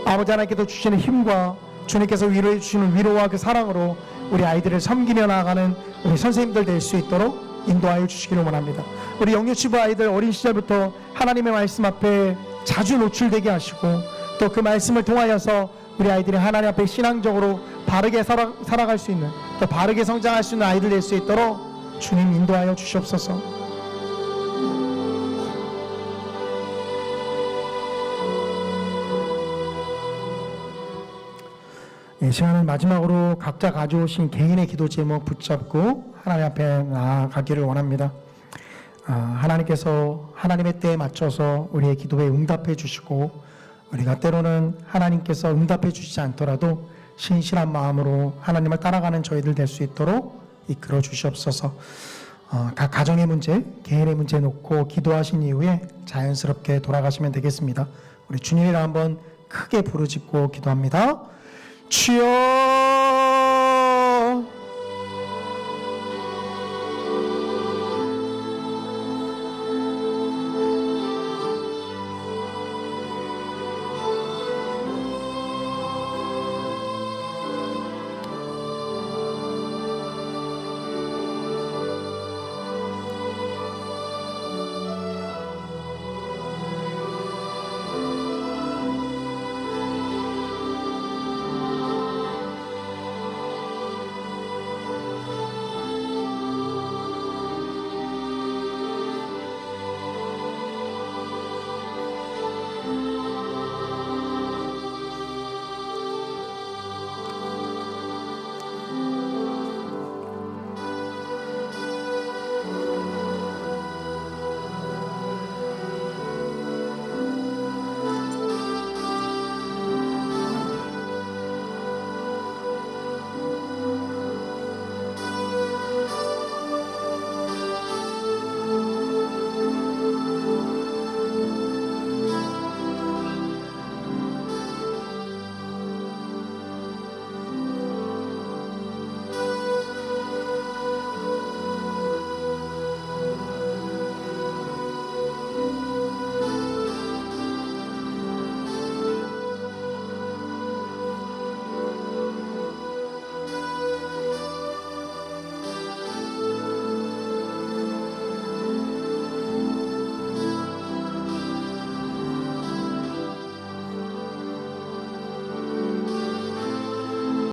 아버지 하나님께서 주시는 힘과 주님께서 위로해 주시는 위로와 그 사랑으로 우리 아이들을 섬기며 나아가는 우리 선생님들 될 수 있도록 인도하여 주시기를 원합니다. 우리 영유치부 아이들 어린 시절부터 하나님의 말씀 앞에 자주 노출되게 하시고, 또 그 말씀을 통하여서 우리 아이들이 하나님 앞에 신앙적으로 바르게 살아갈 수 있는, 또 바르게 성장할 수 있는 아이들 될 수 있도록 주님 인도하여 주시옵소서. 이 시간은 마지막으로 각자 가져오신 개인의 기도 제목 붙잡고 하나님 앞에 나아가기를 원합니다. 하나님께서 하나님의 때에 맞춰서 우리의 기도에 응답해 주시고, 우리가 때로는 하나님께서 응답해 주시지 않더라도 신실한 마음으로 하나님을 따라가는 저희들 될 수 있도록 이끌어 주시옵소서. 각 가정의 문제, 개인의 문제 놓고 기도하신 이후에 자연스럽게 돌아가시면 되겠습니다. 우리 주님이라 한번 크게 부르짖고 기도합니다. 주여,